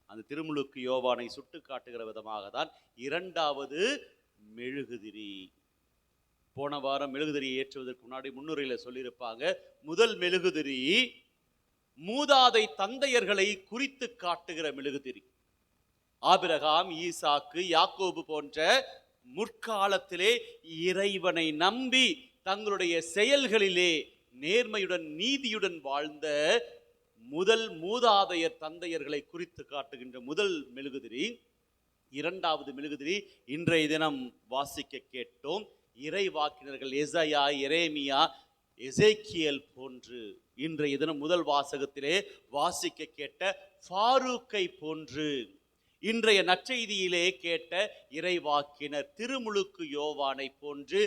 அந்த திருமுழுக்கு யோவானை சுட்டு காட்டுகிற விதமாக தான் 2வது மெழுகுதிரி. போன வாரம் மெழுகுதிரியை ஏற்றுவதற்கு முன்னாடி முன்னுரையில சொல்லியிருப்பாங்க, முதல் மெழுகுதிரி மூதாதை தந்தையர்களை குறித்து காட்டுகிற மெழுகுதிரி. ஆபிரகாம், ஈசாக்கு, யாக்கோபு போன்ற முற்காலத்திலே இறைவனை நம்பி தங்களுடைய செயல்களிலே நேர்மையுடன் நீதியுடன் வாழ்ந்த முதல் மூதாதையர் தந்தையர்களை குறித்து காட்டுகின்ற முதல் மெழுகுதிரி. 2வது மெழுகுதிரி இன்றைய தினம் வாசிக்க கேட்டோம். இறைவாக்கினர்கள் எசையா, எரேமியா, எசேக்கியேல் போன்று இன்றைய தினம் முதல் வாசகத்திலே வாசிக்க கேட்ட ஃபாரூக்கை போன்று இன்றைய நற்செய்தியிலே கேட்ட இறைவாக்கினர் திருமுழுக்கு யோவானை போன்று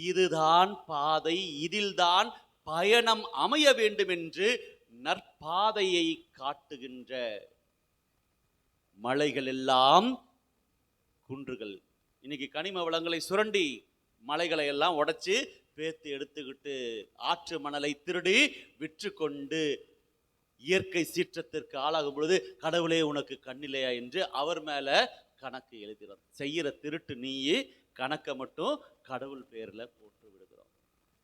இதுதான் பாதை, இதில்தான் பயணம் அமைய வேண்டும் என்று நற்பாதையை காட்டுகின்ற, மலைகள் எல்லாம் குன்றுகள், இன்னைக்கு கனிம வளங்களை சுரண்டி மலைகளை எல்லாம் உடைச்சு பேத்து எடுத்துக்கிட்டு ஆற்று மணலை திருடி விற்று கொண்டு இயற்கை சீற்றத்திற்கு ஆளாகும் பொழுது கடவுளே உனக்கு கண்ணிலையா என்று அவர் மேல கணக்கு எழுதுகிறோம். செய்கிற திருட்டு நீயே, கணக்கை மட்டும் கடவுள் பேர்ல போட்டு விடுகிறோம்.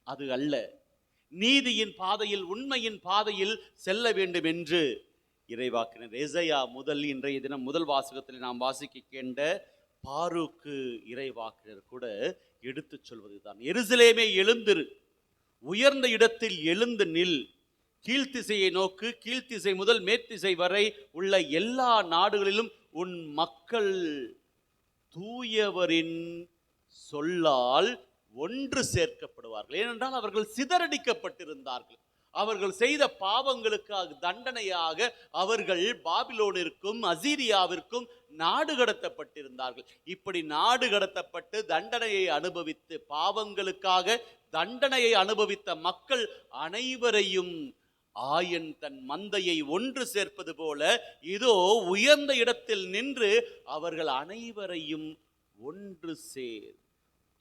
அது அல்ல, நீதியின் பாதையில் உண்மையின் பாதையில் செல்ல வேண்டும் என்று இறைவாக்கினர் எசையா முதல் இன்றைய தினம் முதல் வாசகத்தில் நாம் வாசிக்க கேண்ட பாரூக்கு இறைவாக்கினர் கூட எடுத்து சொல்வதுதான், எருசலேமே எழுந்திரு, உயர்ந்த இடத்தில் எழுந்து நில், கீழ்த்திசையை நோக்கு, கீழ்த்திசை முதல் மேற்திசை வரை உள்ள எல்லா நாடுகளிலும் உன் மக்கள் தூயவரின் சொல்லால் ஒன்று சேர்க்கப்படுவார்கள். ஏனென்றால் அவர்கள் சிதறடிக்கப்பட்டிருந்தார்கள். அவர்கள் செய்த பாவங்களுக்கு தண்டனையாக அவர்கள் பாபிலோனிற்கும் அசீரியாவிற்கும் நாடு கடத்தப்பட்டிருந்தார்கள். இப்படி நாடு கடத்தப்பட்டு தண்டனையை அனுபவித்து, பாவங்களுக்காக தண்டனையை அனுபவித்த மக்கள் அனைவரையும் ஆயன் தன் மந்தையை ஒன்று சேர்ப்பது போல இதோ உயர்ந்த இடத்தில் நின்று அவர்கள் அனைவரையும் ஒன்று சேர்.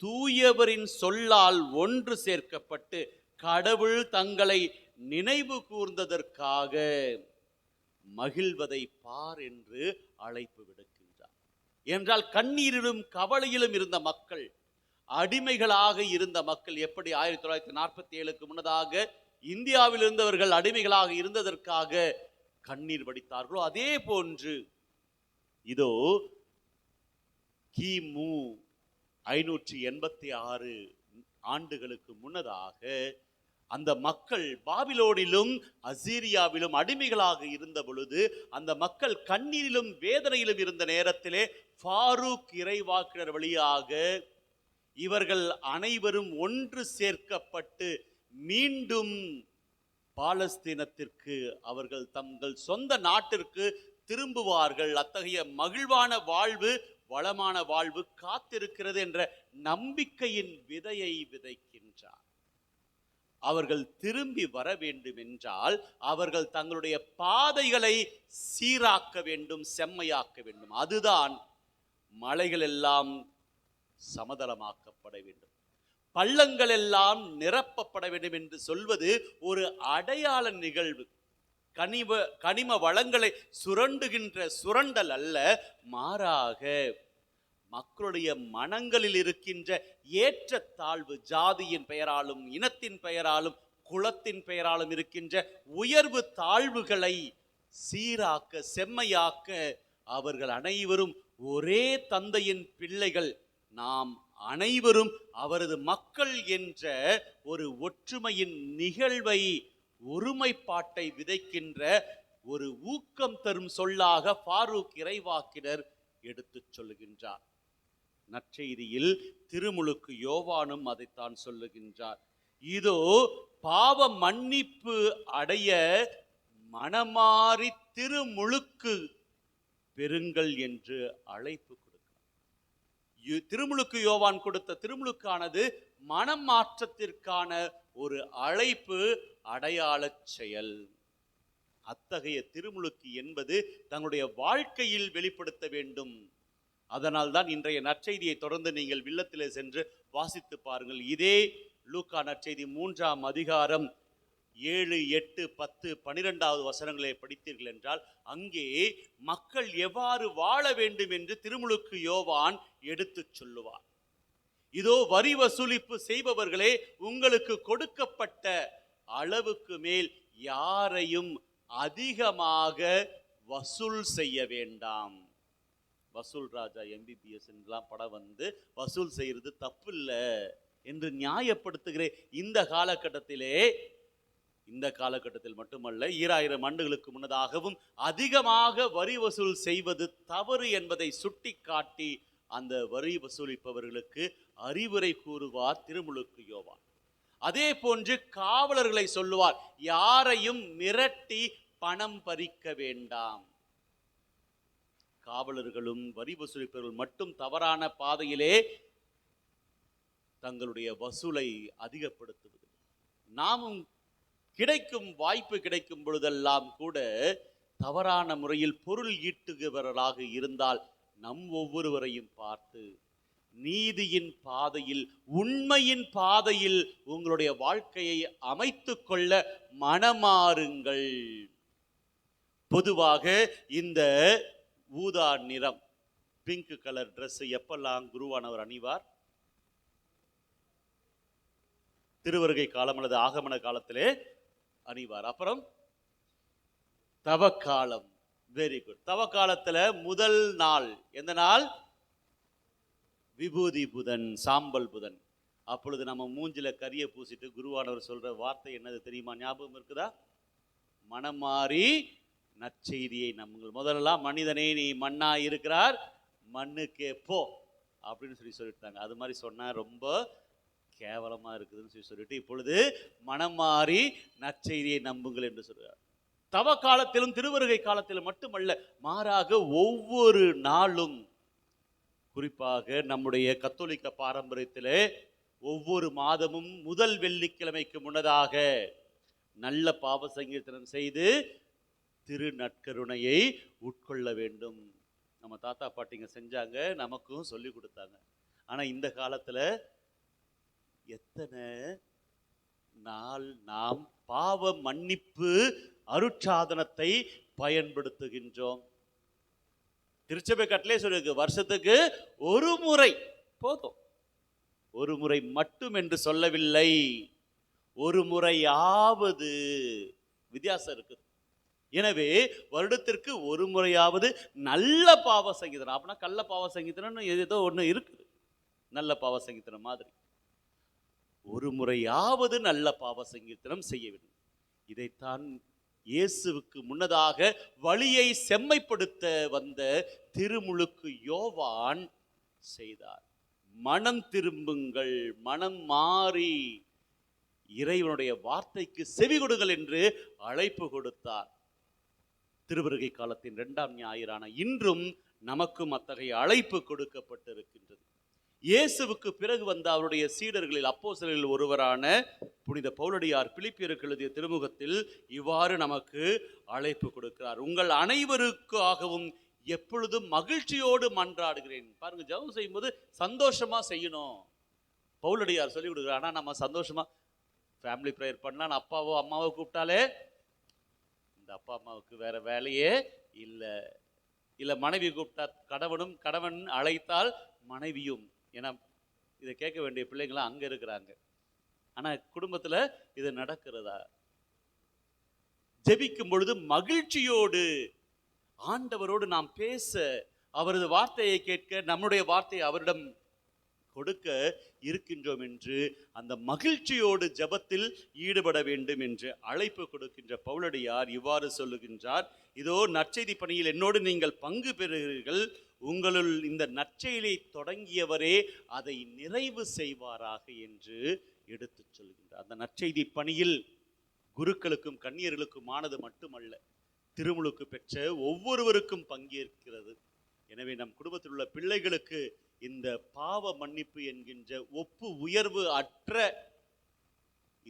தூயவரின் சொல்லால் ஒன்று சேர்க்கப்பட்டு கடவுள் தங்களை நினைவு கூர்ந்ததற்காக மகிழ்வதை பார் என்று அழைப்பு விடுக்கின்றார். என்றால் கண்ணீரிலும் கவலையிலும் இருந்த மக்கள், அடிமைகளாக இருந்த மக்கள், எப்படி 1947க்கு முன்னதாக இந்தியாவில் இருந்தவர்கள் அடிமைகளாக இருந்ததற்காக கண்ணீர் வடித்தார்களோ அதே போன்று இதோ கிமு 586 ஆண்டுகளுக்கு முன்னதாக அந்த மக்கள் பாபிலோனிலும் அசீரியாவிலும் அடிமைகளாக இருந்த பொழுது அந்த மக்கள் கண்ணீரிலும் வேதனையிலும் இருந்த நேரத்திலே ஃபாரூக் இறைவாக்கினர் வழியாக இவர்கள் அனைவரும் ஒன்று சேர்க்கப்பட்டு மீண்டும் பாலஸ்தீனத்திற்கு அவர்கள் தங்கள் சொந்த நாட்டிற்கு திரும்புவார்கள். அத்தகைய மகிழ்வான வாழ்வு, வளமான வாழ்வு காத்திருக்கிறது என்ற நம்பிக்கையின் விதையை விதைக்கின்றார். அவர்கள் திரும்பி வர வேண்டும் என்றால் அவர்கள் தங்களுடைய பாதைகளை சீராக்க வேண்டும், செம்மையாக்க வேண்டும். அதுதான் மலைகள் எல்லாம் சமதளமாக்கப்பட வேண்டும், பள்ளங்கள் எல்லாம் நிரப்பப்பட வேண்டும் என்று சொல்வது ஒரு அடையாள நிகழ்வு. கனிம வளங்களை சுரண்டுகின்ற சுரண்டல் அல்ல, மாறாக மக்களுடைய மனங்களில் இருக்கின்ற ஏற்றத்தாழ்வு, ஜாதியின் பெயராலும் இனத்தின் பெயராலும் குலத்தின் பெயராலும் இருக்கின்ற உயர்வு தாழ்வுகளை சீராக்க, செம்மையாக்க அவர்கள் அனைவரும் ஒரே தந்தையின் பிள்ளைகள், நாம் அனைவரும் அவரது மக்கள் என்ற ஒரு ஒற்றுமையின் நிகழ்வை, ஒருமைப்பாட்டை விதைக்கின்ற ஒரு ஊக்கம் தரும் சொல்லாக ஃபாரூக் இறைவாக்கினர் எடுத்து சொல்லுகின்றார். நற்செய்தியில் திருமுழுக்கு யோவானும் அதைத்தான் சொல்லுகின்றார். இதோ பாவ மன்னிப்பு அடைய மனமாறி திருமுழுக்கு பெறுங்கள் என்று அழைப்பு கொடுக்கிறார். திருமுழுக்கு யோவான் கொடுத்த திருமுழுக்கானது மனம் மாற்றத்திற்கான ஒரு அழைப்பு, அடையாள செயல். அத்தகைய திருமுழுக்கு என்பது தங்களுடைய வாழ்க்கையில் வெளிப்படுத்த வேண்டும். அதனால் தான் இன்றைய நற்செய்தியை தொடர்ந்து நீங்கள் வில்லத்திலே சென்று வாசித்து பாருங்கள். இதே லூக்கா நற்செய்தி 3ஆம் அதிகாரம் 7, 8, 10, 12வது வசனங்களை படித்தீர்கள் என்றால் அங்கே மக்கள் எவ்வாறு வாழ வேண்டும் என்று திருமுழுக்கு யோவான் எடுத்து சொல்லுவார். இதோ வரி வசூலிப்பு செய்பவர்களே, உங்களுக்கு கொடுக்கப்பட்ட அளவுக்கு மேல் யாரையும் அதிகமாக வசூல் செய்ய வேண்டாம். வசூல் ராஜா MBBS என்றெல்லாம் படம் வந்து வசூல் செய்யறது தப்பு இல்லை என்று நியாயப்படுத்துகிற இந்த காலகட்டத்தில் மட்டுமல்ல, 2000 ஆண்டுகளுக்கு முன்னதாகவும் அதிகமாக வரி வசூல் செய்வது தவறு என்பதை சுட்டி காட்டி அந்த வரி வசூலிப்பவர்களுக்கு அறிவுரை கூறுவார் திருமுழுக்கு யோவான். அதே போன்று காவலர்களை சொல்லுவார், யாரையும் மிரட்டி பணம் பறிக்க வேண்டாம். காவலர்களும் வரி வசூலிப்பவர்கள் மட்டும் தவறான பாதையிலே தங்களுடைய வசூலை அதிகப்படுத்துவது. நாமும் கிடைக்கும் வாய்ப்பு கிடைக்கும் பொழுதெல்லாம் கூட தவறான முறையில் பொருள் ஈட்டுகிறவர்களாக இருந்தால் நம் ஒவ்வொருவரையும் பார்த்து நீதியின் பாதையில், உண்மையின் பாதையில் உங்களுடைய வாழ்க்கையை அமைத்துக் கொள்ள மனமாறுங்கள். பொதுவாக இந்த ஊதா நிறம், பிங்க் கலர் ட்ரெஸ் எப்பெல்லாம் குருவானவர் அணிவார்? திருவருகை காலம் அல்லது ஆகமன காலத்திலே அணிவார். அப்புறம் தவக்காலம், வெரி குட். தவக்காலத்துல முதல் நாள் எந்த நாள்? விபூதி புதன், சாம்பல் புதன். அப்பொழுது நம்ம மூஞ்சில கரிய பூசிட்டு குருவானவர் சொல்ற வார்த்தை என்னது தெரியுமா? ஞாபகம் இருக்குதா? மனம் மாறி நற்செய்தியை நம்புங்கள். முதல்லாம் மனிதனே நீ மண்ணா இருக்கிறார், மண்ணுக்கே போ அப்படின்னு சொல்லிட்டாங்க. அது மாதிரி சொன்னா ரொம்ப கேவலமா இருக்குதுன்னு சொல்லிட்டு இப்பொழுது மனம் மாறி நற்செய்தியை நம்புங்கள் என்று சொல்றார். தவ காலத்திலும் திருவருகை காலத்திலும் மட்டுமல்ல, மாறாக ஒவ்வொரு நாளும், குறிப்பாக நம்முடைய கத்தோலிக்க பாரம்பரியத்திலே ஒவ்வொரு மாதமும் முதல் வெள்ளிக்கிழமைக்கு முன்னதாக நல்ல பாவ சங்கீர்த்தனம் செய்து திரு நற்கருணையை உட்கொள்ள வேண்டும். நம்ம தாத்தா பாட்டிங்க செஞ்சாங்க, நமக்கும் சொல்லி கொடுத்தாங்க. ஆனால் இந்த காலத்தில் எத்தனை நாள் நாம் பாவ மன்னிப்பு அருட்சாதனத்தை பயன்படுத்துகின்றோம்? திருச்சபை கட்டளை சொல்லிருக்கு, வருஷத்துக்கு ஒரு முறை போதும். ஒரு முறை மட்டும் என்று சொல்லவில்லை, ஒரு முறையாவது. வித்தியாசம் இருக்குது. எனவே வருடத்திற்கு ஒரு முறையாவது நல்ல பாவ சங்கீதனம். அப்படின்னா கள்ள பாவ சங்கீதனம் ஏதோ ஒன்று இருக்குது, நல்ல பாவ சங்கீதனம் மாதிரி. ஒரு முறையாவது நல்ல பாவ சங்கீர்த்தனம் செய்ய வேண்டும். இதைத்தான் இயேசுவுக்கு முன்னதாக வழியை செம்மைப்படுத்த வந்த திருமுழுக்கு யோவான் செய்தார். மனம் திரும்புங்கள், மனம் மாறி இறைவனுடைய வார்த்தைக்கு செவி கொடுங்கள் என்று அழைப்பு கொடுத்தார். திருவருகை காலத்தின் 2ஆம் ஞாயிறான இன்றும் நமக்கும் அத்தகைய அழைப்பு கொடுக்கப்பட்டிருக்கின்றது. இயேசுவுக்கு பிறகு வந்த அவருடைய சீடர்களில் அப்போஸ்தலர்களில் ஒருவரான புனித பவுலடியார் பிலிப்பியருக்கு எழுதிய திருமுகத்தில் இவ்வாறு நமக்கு அழைப்பு கொடுக்கிறார். உங்கள் அனைவருக்காகவும் எப்பொழுதும் மகிழ்ச்சியோடு மன்றாடுகிறேன். பாருங்க, ஜெபம் செய்யும்போது சந்தோஷமா செய்யணும். பவுலடியார் சொல்லி கொடுக்குறார். ஆனால் நம்ம சந்தோஷமா ஃபேமிலி ப்ரேயர் பண்ணலாம். அப்பாவோ அம்மாவோ கூப்பிட்டாலே இந்த அப்பா அம்மாவுக்கு வேற வேலையே இல்லை. மனைவி கூப்பிட்டா கணவன் அழைத்தால் மனைவியும். ஏன்னா இதை கேட்க வேண்டிய பிள்ளைங்களாம் அங்கே இருக்கிறாங்க. ஆனால் குடும்பத்தில் இது நடக்கிறதா? ஜெபிக்கும் பொழுது மகிழ்ச்சியோடு ஆண்டவரோடு நாம் பேச, அவரது வார்த்தையை கேட்க, நம்முடைய வார்த்தையை அவரிடம் கொடுக்க இருக்கின்றோம் என்று அந்த மகிழ்ச்சியோடு ஜெபத்தில் ஈடுபட வேண்டும் என்று அழைப்பு கொடுக்கின்ற பவுலடியார் இவ்வாறு சொல்லுகின்றார். இதோ நற்செய்தி பணியில் என்னோடு நீங்கள் பங்கு பெறுகிறீர்கள். உங்களுள் இந்த நற்செயலை தொடங்கியவரே அதை நிறைவு செய்வாராக என்று எடுத்து சொல்கின்றார். அந்த நற்செய்தி பணியில் குருக்களுக்கும் கன்னியர்களுக்குமானது மட்டுமல்ல, திருமுழுக்கு பெற்ற ஒவ்வொருவருக்கும் பங்கேற்கிறது. எனவே நம் குடும்பத்தில் உள்ள பிள்ளைகளுக்கு இந்த பாவ மன்னிப்பு என்கின்ற ஒப்பு உயர்வு அற்ற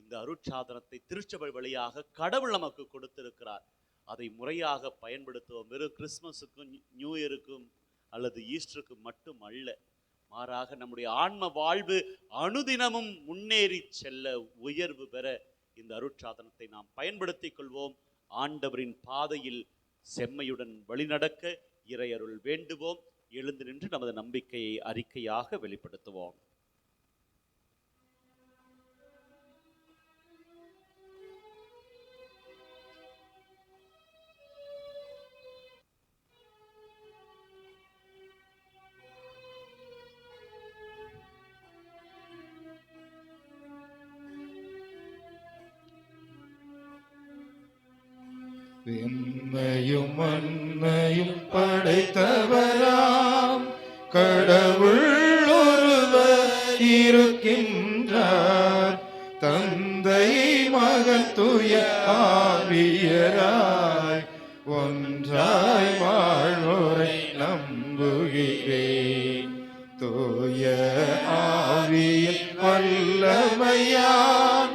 இந்த அருட்சாதனத்தை திருச்சபை வழியாக கடவுள் நமக்கு கொடுத்திருக்கிறார். அதை முறையாக பயன்படுத்துவோம். வெறும் கிறிஸ்மஸுக்கும் நியூ இயருக்கும் அல்லது ஈஸ்டருக்கும் மட்டும் அல்ல, மாறாக நம்முடைய ஆன்ம வாழ்வு அனுதினமும் முன்னேறி செல்ல, உயர்வு பெற இந்த அருட்சாதனத்தை நாம் பயன்படுத்திக் கொள்வோம். ஆண்டவரின் பாதையில் செம்மையுடன் வழிநடக்க இறையருள் வேண்டுவோம். எழுந்து நின்று நமது நம்பிக்கையை அறிக்கையாக வெளிப்படுத்துவோம். விண்ணையும் மண்ணையும் படைத்தவராம் கடவுள் ஒருவர் இருக்கின்றார். தந்தை மகன் தூய ஆவியராய் ஒன்றாய் வாழ்வோரை நம்புகிறேன். தூய ஆவியின் வல்லமையான்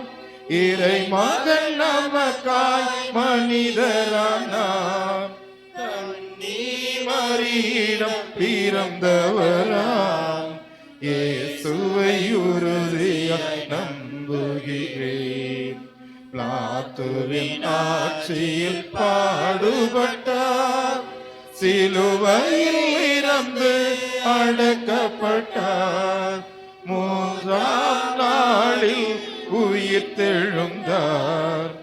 இறை மகன் நமக்காய் மனிதரானார். கன்னி மரியிடம் பிறந்தவராம் இயேசுவை உறுதியாய் நம்புகிறேன். பிலாத்துவின் ஆட்சியில் பாடுபட்டார், சிலுவையில் இறந்து அடக்கப்பட்டார். 3ஆம் நாளில் உயிர் தெழுந்தார்,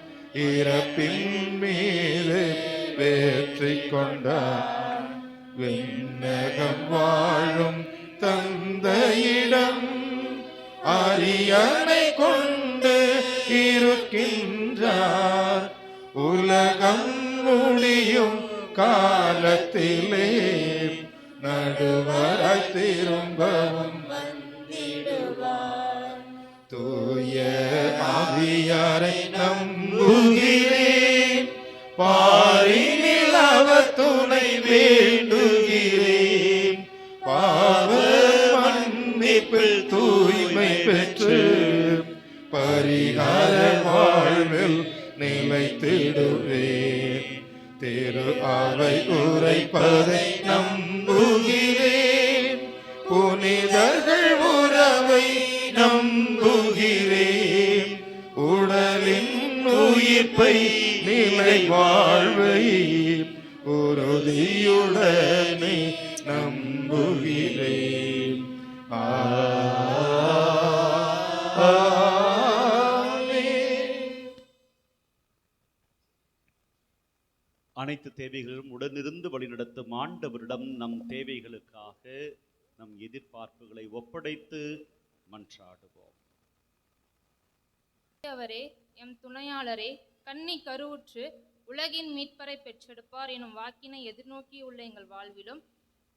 இறப்பின் மீது வெற்றி கொண்டார். விண்ணகம் வாழும் தந்தையிடம் அரியணை கொண்டு இருக்கின்றார். உலகம் முடியும் காலத்திலே நடுவராய் திரும்பவும் தூய ஆவியாரை நம்புகிறேன். பாரினில் அவர் துணை வேண்டுகிறேன். பாவ மன்னிப்பில் தூய்மை பெற்று பரிகார வாழ்வில் நிலைத்திடுவேன். திரு அவை உரைப்பதை நம்புகிறேன், புனிதர்கள் உறவை நம்புகிறேன், உடலின் உயிர்ப்பை நிலை வாழ்வை உறுதியுடனே நம்புகிறேன். அனைத்து தேவைகளிலும் உடனிருந்து வழிநடத்தும் ஆண்டவரிடம் நம் தேவைகளுக்காக நம் எதிர்பார்ப்புகளை ஒப்படைத்து மன்றாடுவோம். அவரே, எம் துணையாளரே, கன்னி கருவுற்று உலகின் மீட்பரை பெற்றெடுப்பார் எனும் வாக்கினை எதிர்நோக்கியுள்ள எங்கள் வாழ்விலும்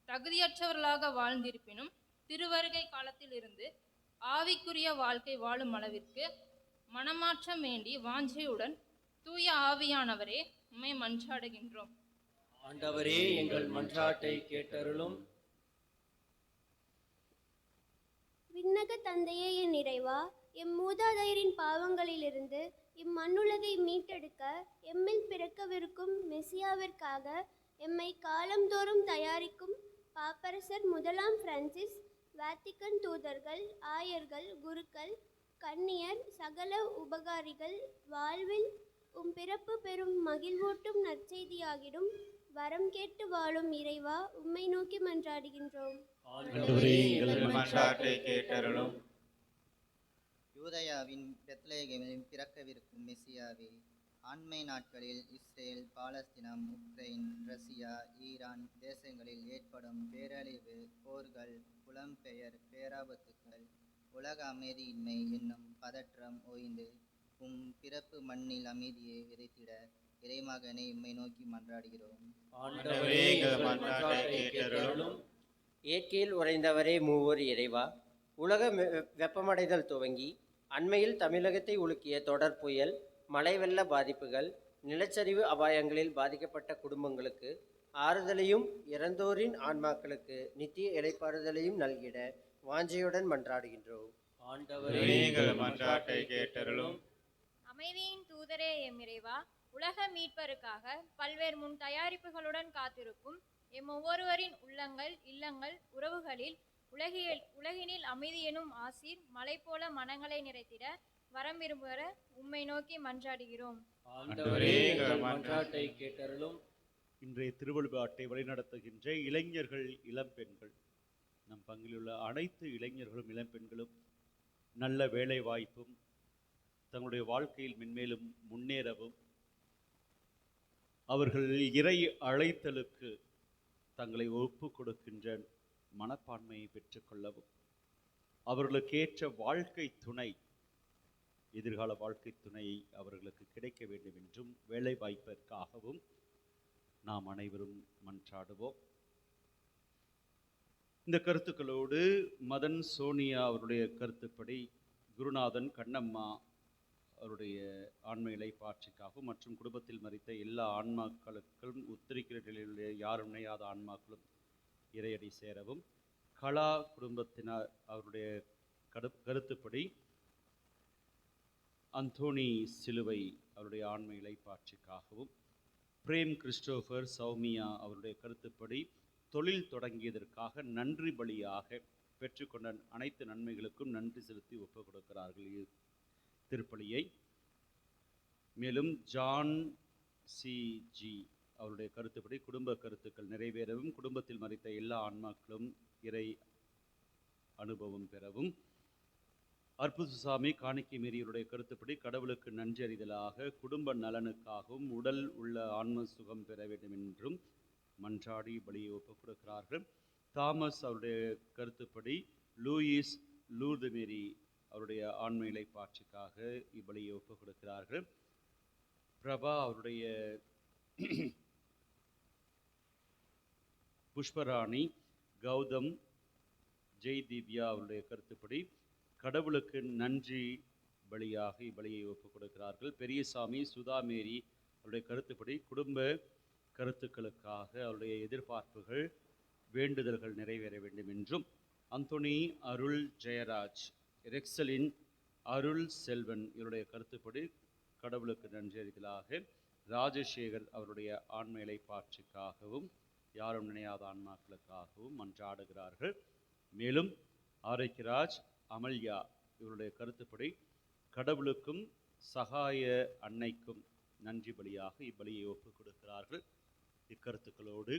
தகுதியற்றவர்களாக வாழ்ந்திருப்பினும் திருவருகை காலத்தில் இருந்து ஆவிக்குரிய வாழ்க்கை வாழும் அளவிற்கு மனமாற்றம் வேண்டி வாஞ்சையுடன் தூய ஆவியானவரே உம்மை மன்றாடுகின்றோம். ஆண்டவரே, எங்கள் மன்றாட்டை கேட்டருளும். விண்ணக தந்தையே, என் இறைவா, எம் மூதாதையரின் பாவங்களிலிருந்து இம்மண்ணுலகை மீட்டெடுக்க எம்மில் பிறக்கவிருக்கும் மெசியாவிற்காக எம்மை காலந்தோறும் தயாரிக்கும் பாப்பரசர் முதலாம் பிரான்சிஸ், வாத்திக்கன் தூதர்கள், ஆயர்கள், குருக்கள், கன்னியர், சகல உபகாரிகள் வாழ்வில் உம் பிறப்பு பெறும் மகிழ்வூட்டும் நற்செய்தியாகிடும் வரம் கேட்டு வாழும் இறைவா, உம்மை நோக்கி மன்றாடுகின்றோம். ஆண்டவரே, எங்கள் மன்றாட்டை கேட்டருளும். யூதயாவின் பெத்லகேமில் பிறக்கவிருக்கும் மெசியாவே, ஆண்மை நாட்களில் இஸ்ரேல், பாலஸ்தீனம், உக்ரைன், ரஷ்யா, ஈரான் தேசங்களில் ஏற்படும் பேரழிவு, போர்கள், புலம்பெயர் பேராபத்துக்கள், உலக அமைதியின்மை என்னும் பதற்றம் ஓய்ந்து உம் பிறப்பு மண்ணில் அமைதியை விதைத்திட இறைமகனை உம்மை நோக்கி மன்றாடுகிறோம். ஆண்டவரே, எங்கள் மன்றாட்டை கேட்டருளும். ஏக்கேல் உறைந்தவரே மூவர் இறைவா, உலக வெப்பமடைதல் துவங்கி அண்மையில் தமிழகத்தை உலுக்கிய தொடர் புயல், மழை வெள்ள பாதிப்புகள், நிலச்சரிவு அபாயங்களில் பாதிக்கப்பட்ட குடும்பங்களுக்கு ஆறுதலையும் இறந்தோரின் ஆன்மாக்களுக்கு நித்திய இளைப்பாறுதலையும் நல்கிட வாஞ்சையுடன் மன்றாடுகின்றோம். ஆண்டவரே, எங்கள் மன்றாட்டை கேட்டருளும். அமைதியின் தூதரே எம் இறைவா, உலக மீட்பருக்காக பல்வேறு முன் தயாரிப்புகளுடன் காத்திருக்கும் எம் ஒவ்வொருவரின் உள்ளங்கள், இல்லங்கள், உறவுகளில் உலகினில் அமைதி எனும் ஆசீர் மலை போல மனங்களை நிறைத்திட வரம் விரும்புகிற உம்மை நோக்கி மன்றாடுகிறோம். ஆண்டவரே, எங்கள் மன்றாட்டை கேட்டருளும். இன்றைய திருவழிபாட்டை வழிநடத்துகின்ற இளைஞர்கள், இளம்பெண்கள், நம் பங்கிலுள்ள அனைத்து இளைஞர்களும் இளம்பெண்களும் நல்ல வேலை வாய்ப்பும் தங்களுடைய வாழ்க்கையில் மென்மேலும் முன்னேறவும், அவர்கள் இறை அழைத்தலுக்கு தங்களை ஒப்பு கொடுக்கின்ற மனப்பான்மையை பெற்றுக்கொள்ளவும், அவர்களுக்கேற்ற வாழ்க்கை துணை, எதிர்கால வாழ்க்கை துணை அவர்களுக்கு கிடைக்க வேண்டும் என்றும் வேலை வாய்ப்பிற்காகவும் நாம் அனைவரும் மன்றாடுவோம். இந்த கருத்துக்களோடு மதன் சோனியா அவருடைய கருத்துப்படி குருநாதன் கண்ணம்மா அவருடைய ஆன்ம இலைப்பாட்சிக்காகவும் மற்றும் குடும்பத்தில் மரித்த எல்லா ஆன்மாக்களுக்கும் உத்தரிக்கிற நிலையிலுள்ள யாரும் இணையாத ஆன்மாக்களும் இறையடி சேரவும், கலா குடும்பத்தினர் அவருடைய கருத்துப்படி அந்தோனி சிலுவை அவருடைய ஆன்ம இலைப்பாட்சிக்காகவும், பிரேம் கிறிஸ்டோபர் சௌமியா அவருடைய கருத்துப்படி தொழில் தொடங்கியதற்காக நன்றி பலியாக பெற்றுக்கொண்ட அனைத்து நன்மைகளுக்கும் நன்றி செலுத்தி ஒப்புக் கொடுக்கிறார்கள் திருப்பலியை. மேலும் ஜான் சி.ஜி அவருடைய கருத்துப்படி குடும்ப கருத்துக்கள் நிறைவேறவும், குடும்பத்தில் மரித்த எல்லா ஆன்மாக்களும் இறை அனுபவம் பெறவும், அற்புதசாமி காணிக்கை மீறியவருடைய கருத்துப்படி கடவுளுக்கு நன்றி அறிதலாக குடும்ப நலனுக்காகவும் உடல் உள்ள ஆன்ம சுகம் பெற வேண்டும் என்றும் மன்றாடி பலியை ஒப்புக் கொடுக்கிறார்கள். தாமஸ் அவருடைய கருத்துப்படி லூயிஸ் லூர்து மேரி அவருடைய ஆன்ம இலைப்பாட்சிக்காக இப்பலியை ஒப்புக் கொடுக்கிறார்கள். பிரபா அவருடைய புஷ்பராணி, கௌதம், ஜெய் திவ்யா அவருடைய கருத்துப்படி கடவுளுக்கு நன்றி பலியாக இப்பலியை ஒப்புக் கொடுக்கிறார்கள். பெரியசாமி சுதாமேரி அவருடைய கருத்துப்படி குடும்ப கருத்துக்களுக்காக அவருடைய எதிர்பார்ப்புகள், வேண்டுதல்கள் நிறைவேற வேண்டும் என்றும், அந்தோனி அருள் ஜெயராஜ், ரெக்சலின் அருள் செல்வன் இவருடைய கருத்துப்படி கடவுளுக்கு நன்றி ராஜசேகர் அவருடைய ஆண்மையை பாட்சிக்காகவும் யாரும் நினையாத ஆன்மாக்களுக்காகவும் மன்றாடுகிறார்கள். மேலும் ஆரோக்கியராஜ், அமல்யா இவருடைய கருத்துப்படி கடவுளுக்கும் சகாய அன்னைக்கும் நன்றி பலியாக இப்பலியை ஒப்புக் கொடுக்கிறார்கள். இக்கருத்துக்களோடு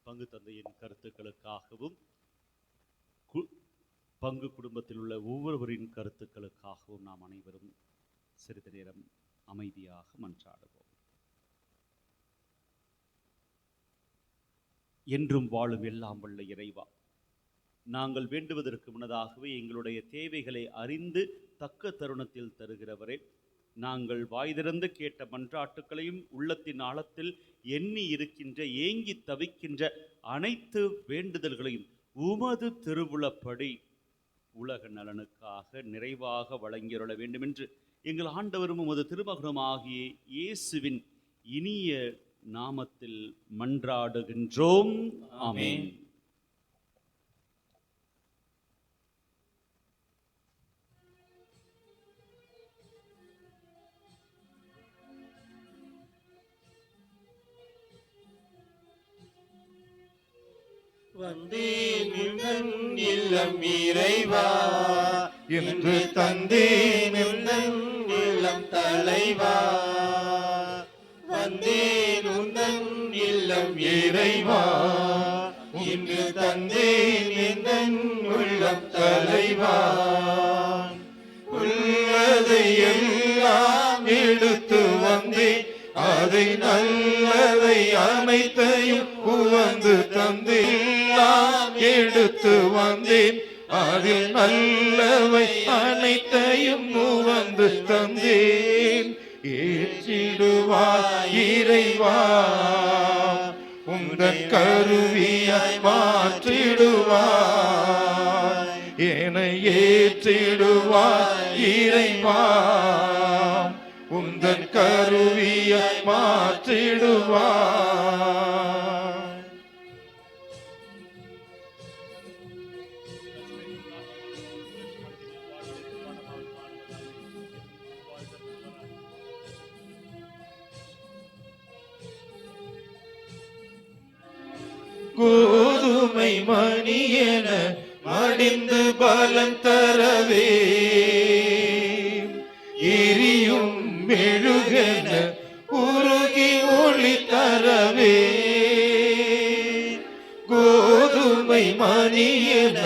பங்கு தந்தையின் கருத்துக்களுக்காகவும் பங்கு குடும்பத்தில் உள்ள ஒவ்வொருவரின் கருத்துக்களுக்காகவும் நாம் அனைவரும் சிறிது நேரம் அமைதியாக மன்றாடுவோம். என்றும் வாழும் எல்லாம் வல்ல இறைவா, நாங்கள் வேண்டுவதற்கு முன்னதாகவே எங்களுடைய தேவைகளை அறிந்து தக்க தருணத்தில் தருகிறவரே, நாங்கள் வாய் திறந்து கேட்ட மன்றாட்டுக்களையும் உள்ளத்தின் ஆழத்தில் எண்ணி இருக்கின்ற ஏங்கி தவிக்கின்ற அனைத்து வேண்டுதல்களையும் உமது திருவுளப்படி உலக நலனுக்காக நிறைவாக வழங்கியுள்ள வேண்டும் என்று எங்கள் ஆண்டவரும் உமது திருமகனுமாகிய இயேசுவின் இனிய நாமத்தில் மன்றாடுகின்றோம். ஆமென். வந்தேன் உந்தன் இல்லம் இறைவா, என்று தந்தேன் உந்தன் இல்லம் தலைவா. வந்தேன் உந்தன் இல்லம் இறைவா, இன்று தந்தேன் எந்தன் உள்ளம் தலைவா. உள்ளதை எல்லாம் எடுத்து வந்தேன், அதை நல்லதை அனைத்தையும் உவந்து தந்தேன். எடுத்து வந்தேன், அதில் நல்லவை அனைத்தையும் உவந்து தந்தேன். ஏற்றிடுவாய் இறைவா, உந்தன் கருவியாய் மாற்றிடுவாய். என்னை ஏற்றிடுவாய் இறைவா, உந்தன் கருவியாய் மாற்றிடுவாய். கோதுமை மணியென மடிந்து பலம் தரவே, எரியும் மெழுகென உருகி ஒளி தரவே. கோதுமை மணியென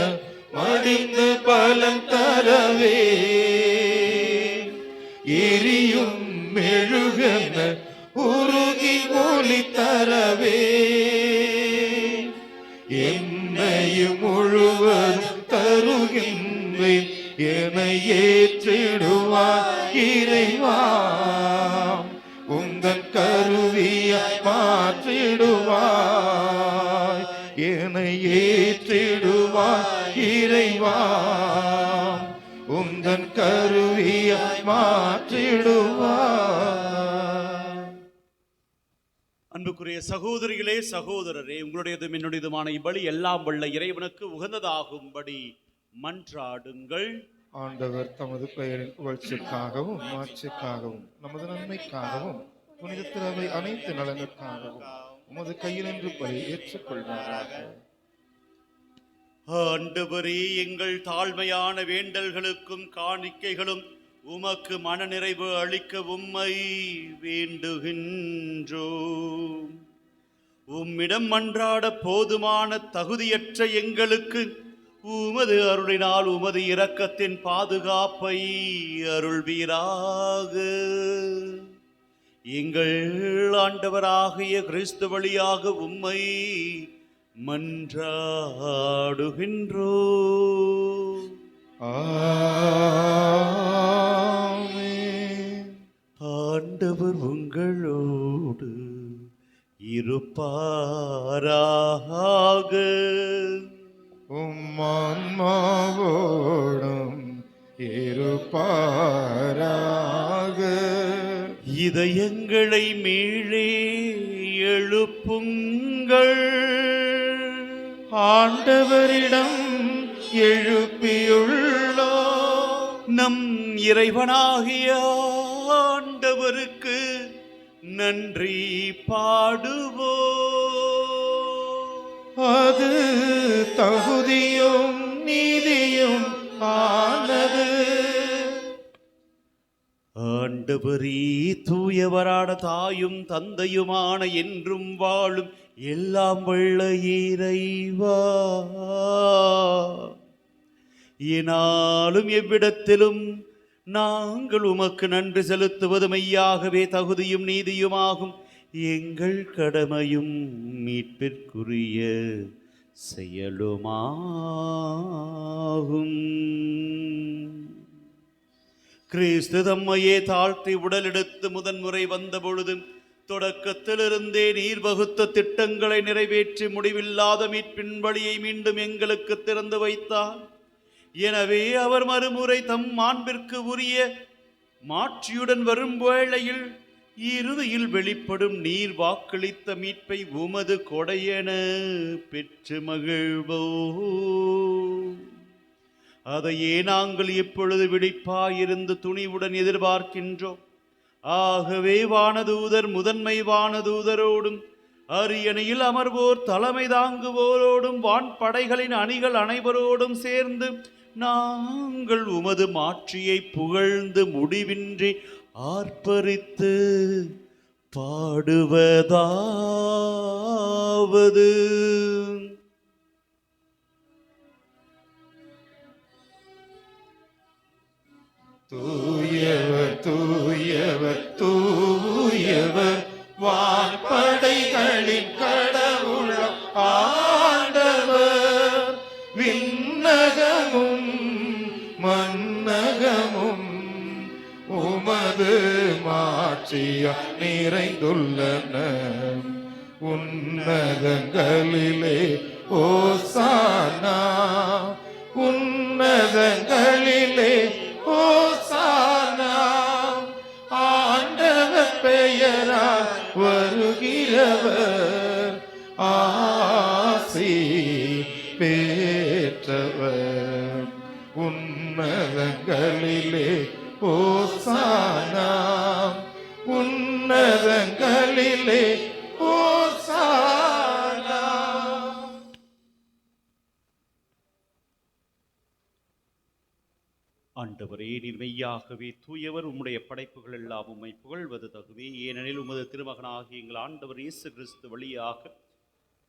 மடிந்து பலம் தரவே, எரியும் மெழுகென உருகி ஒளி தரவே. என்னையும் முழுவதும் தருகின்றேன், என்னை ஏற்றிடுவாய் இறைவா, உந்தன் கருவியாய் மாற்றிடுவாய். என்னை ஏற்றிடுவாய் இறைவா, உந்தன் கருவியாய் மாற்றிடுவாய். அன்புக்குரிய சகோதரிகளே, சகோதரரே, உங்களுடையதும் என்னுடையதுமான இப்பலி எல்லாம் வல்ல இறைவனுக்கு உகந்ததாகும்படி மன்றாடுங்கள். ஆண்டவர் தமது பெயரின் புகழ்ச்சிக்காகவும் மாட்சிக்காகவும் நமது நன்மைக்காகவும் புனித திரவை அனைத்து நலனுக்காகவும் உமது கையில் என்று பலி ஏற்றுக்கொள்வாராக. ஆண்டவரே, எங்கள் தாழ்மையான வேண்டல்களுக்கும் காணிக்கைகளும் உமக்கு மனநிறைவு அளிக்க உம்மை வேண்டுகின்றோம். உம்மிடம் மன்றாட போதுமான தகுதியற்ற எங்களுக்கு உமது அருளினால் உமது இரக்கத்தின் பாதுகாப்பை அருள்வீராக. எங்கள் ஆண்டவராகிய கிறிஸ்து வழியாக உம்மை மன்றாடுகின்றோம். ஆண்டவர் உங்களோடு இருப்பாராக. உம்மான்மாவோடும் இருப்பாராக. இதயங்களை மீளே எழுப்புங்கள். ஆண்டவரிடம் எழுப்பியுள்ளோ நம் இறைவனாகிய ஆண்டவர் ஆண்டவருக்கு நன்றி பாடுவோ. அது தகுதியும் நீதியும் ஆனது. ஆண்டவரே, தூயவரான தாயும் தந்தையுமான என்றும் வாழும் எல்லாம் வல்ல இறைவா, எனாலும் எவ்விடத்திலும் நாங்கள் உமக்கு நன்றி செலுத்துவது மெய்யாகவே தகுதியும் நீதியுமாகும். எங்கள் கடமையும் மீட்பிற்குரிய செயலுமாகும். கிறிஸ்து தம்மையே தாழ்த்தி உடலெடுத்து முதன்முறை வந்த பொழுது தொடக்கத்திலிருந்தே நீர் வகுத்த திட்டங்களை நிறைவேற்றி முடிவில்லாத மீட்பின் வழியை மீண்டும் எங்களுக்கு திறந்து வைத்தார். எனவே அவர் மறுமுறை தம் மாண்பிற்கு உரிய மாட்சியுடன் வரும் வேளையில் இறுதியில் வெளிப்படும் நீர் வாக்களித்த மீட்பை உமது கொடையென பெற்று மகிழ்வோ. அதையே நாங்கள் இப்பொழுது விழிப்பாயிருந்து துணிவுடன் எதிர்பார்க்கின்றோம். ஆகவே வானதூதர் முதன்மை வானதூதரோடும் அரியணையில் அமர்வோர் தலைமை தாங்குவோரோடும் வான்படைகளின் அணிகள் அனைவரோடும் சேர்ந்து நாங்கள் உமது மாட்சியை புகழ்ந்து முடிவின்றி ஆர்ப்பரித்து பாடுவதாவது. தூயவர் தூயவர் தூயவர் வான்படைகளின் கடவுளம் ஆண்டவர். விண்ணகமும் மன்னகமும் உமது மாட்சியா நிறைந்துள்ளன. உன்னதங்களிலே ஓசானா, உன்னதங்களிலே ஓசானா. ஆண்டவர் பெயரால் வருகிறவர் ஆசி பெற்றவர். உன்னதங்களிலே ஓசானா, உன்னதங்களிலே ஓசானா. ஆண்டவரே, நீர் மெய்யாகவே தூயவர். உம்முடைய படைப்புகள் எல்லாம் உம்மை புகழ்வது தகுதி. ஏனெனில் உமது திருமகனாகிய எங்கள் ஆண்டவர் இயேசு கிறிஸ்து வழியாக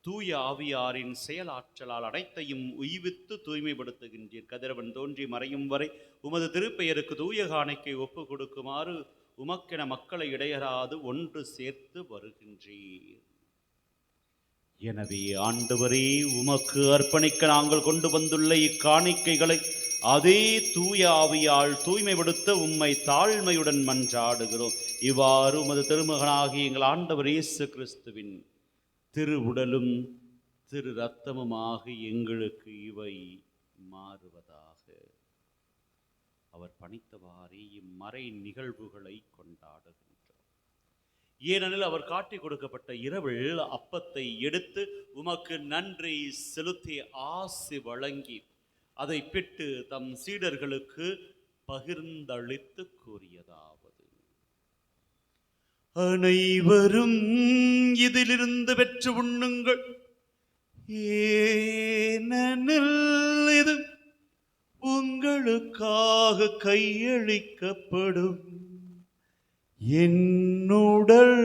தூய ஆவியாரின் செயலாற்றலால் அனைத்தையும் உய்வித்து தூய்மைப்படுத்துகின்றீர். கதிரவன் தோன்றி மறையும் வரை உமது திருப்பெயருக்கு தூய காணிக்கை ஒப்பு கொடுக்குமாறு உமக்கென மக்களை இடையராது ஒன்று சேர்த்து வருகின்றீர். எனவே ஆண்டவரே, உமக்கு அர்ப்பணிக்க நாங்கள் கொண்டு வந்துள்ள இக்காணிக்கைகளை அதே தூய ஆவியால் தூய்மைப்படுத்த உம்மை தாழ்மையுடன் மன்றாடுகிறோம். இவ்வாறு உமது திருமகனாகிய எங்கள் ஆண்டவர் இயேசு கிறிஸ்துவின் திரு உடலும் திரு இரத்தமுமாக எங்களுக்கு இவை மாறுவதாக. அவர் பணித்தவாறே இம்மறை நிகழ்வுகளை கொண்டாடுகின்றோம். ஏனெனில் அவர் காட்டிக் கொடுக்கப்பட்ட இரவில் அப்பத்தை எடுத்து உமக்கு நன்றி செலுத்தி ஆசி வழங்கி அதை பிட்டு தம் சீடர்களுக்கு பகிர்ந்தளித்து கூறியதாவது: அனைவரும் இதிலிருந்து பெற்று உண்ணுங்கள், ஏனெனில் இது உங்களுக்காக கையளிக்கப்படும் என் உடல்.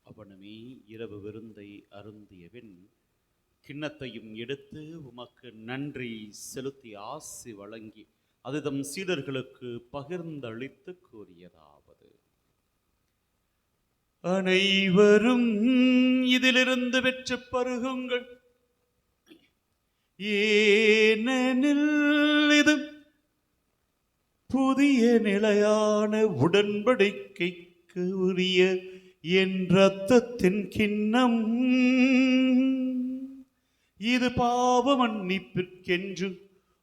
அவனுமே இரவு விருந்தை அருந்தியபின் கிண்ணத்தையும் எடுத்து உமக்கு நன்றி செலுத்தி ஆசி வழங்கி அது தம் சீடர்களுக்கு பகிர்ந்தளித்து கூறியதாவது: அனைவரும் இதிலிருந்து பெற்று பருகுங்கள், ஏனெனில் இது புதிய நிலையான உடன்படிக்கைக்கு உரிய என் இரத்தத்தின் கிண்ணம். இது பாவ மன்னிப்பிற்கென்று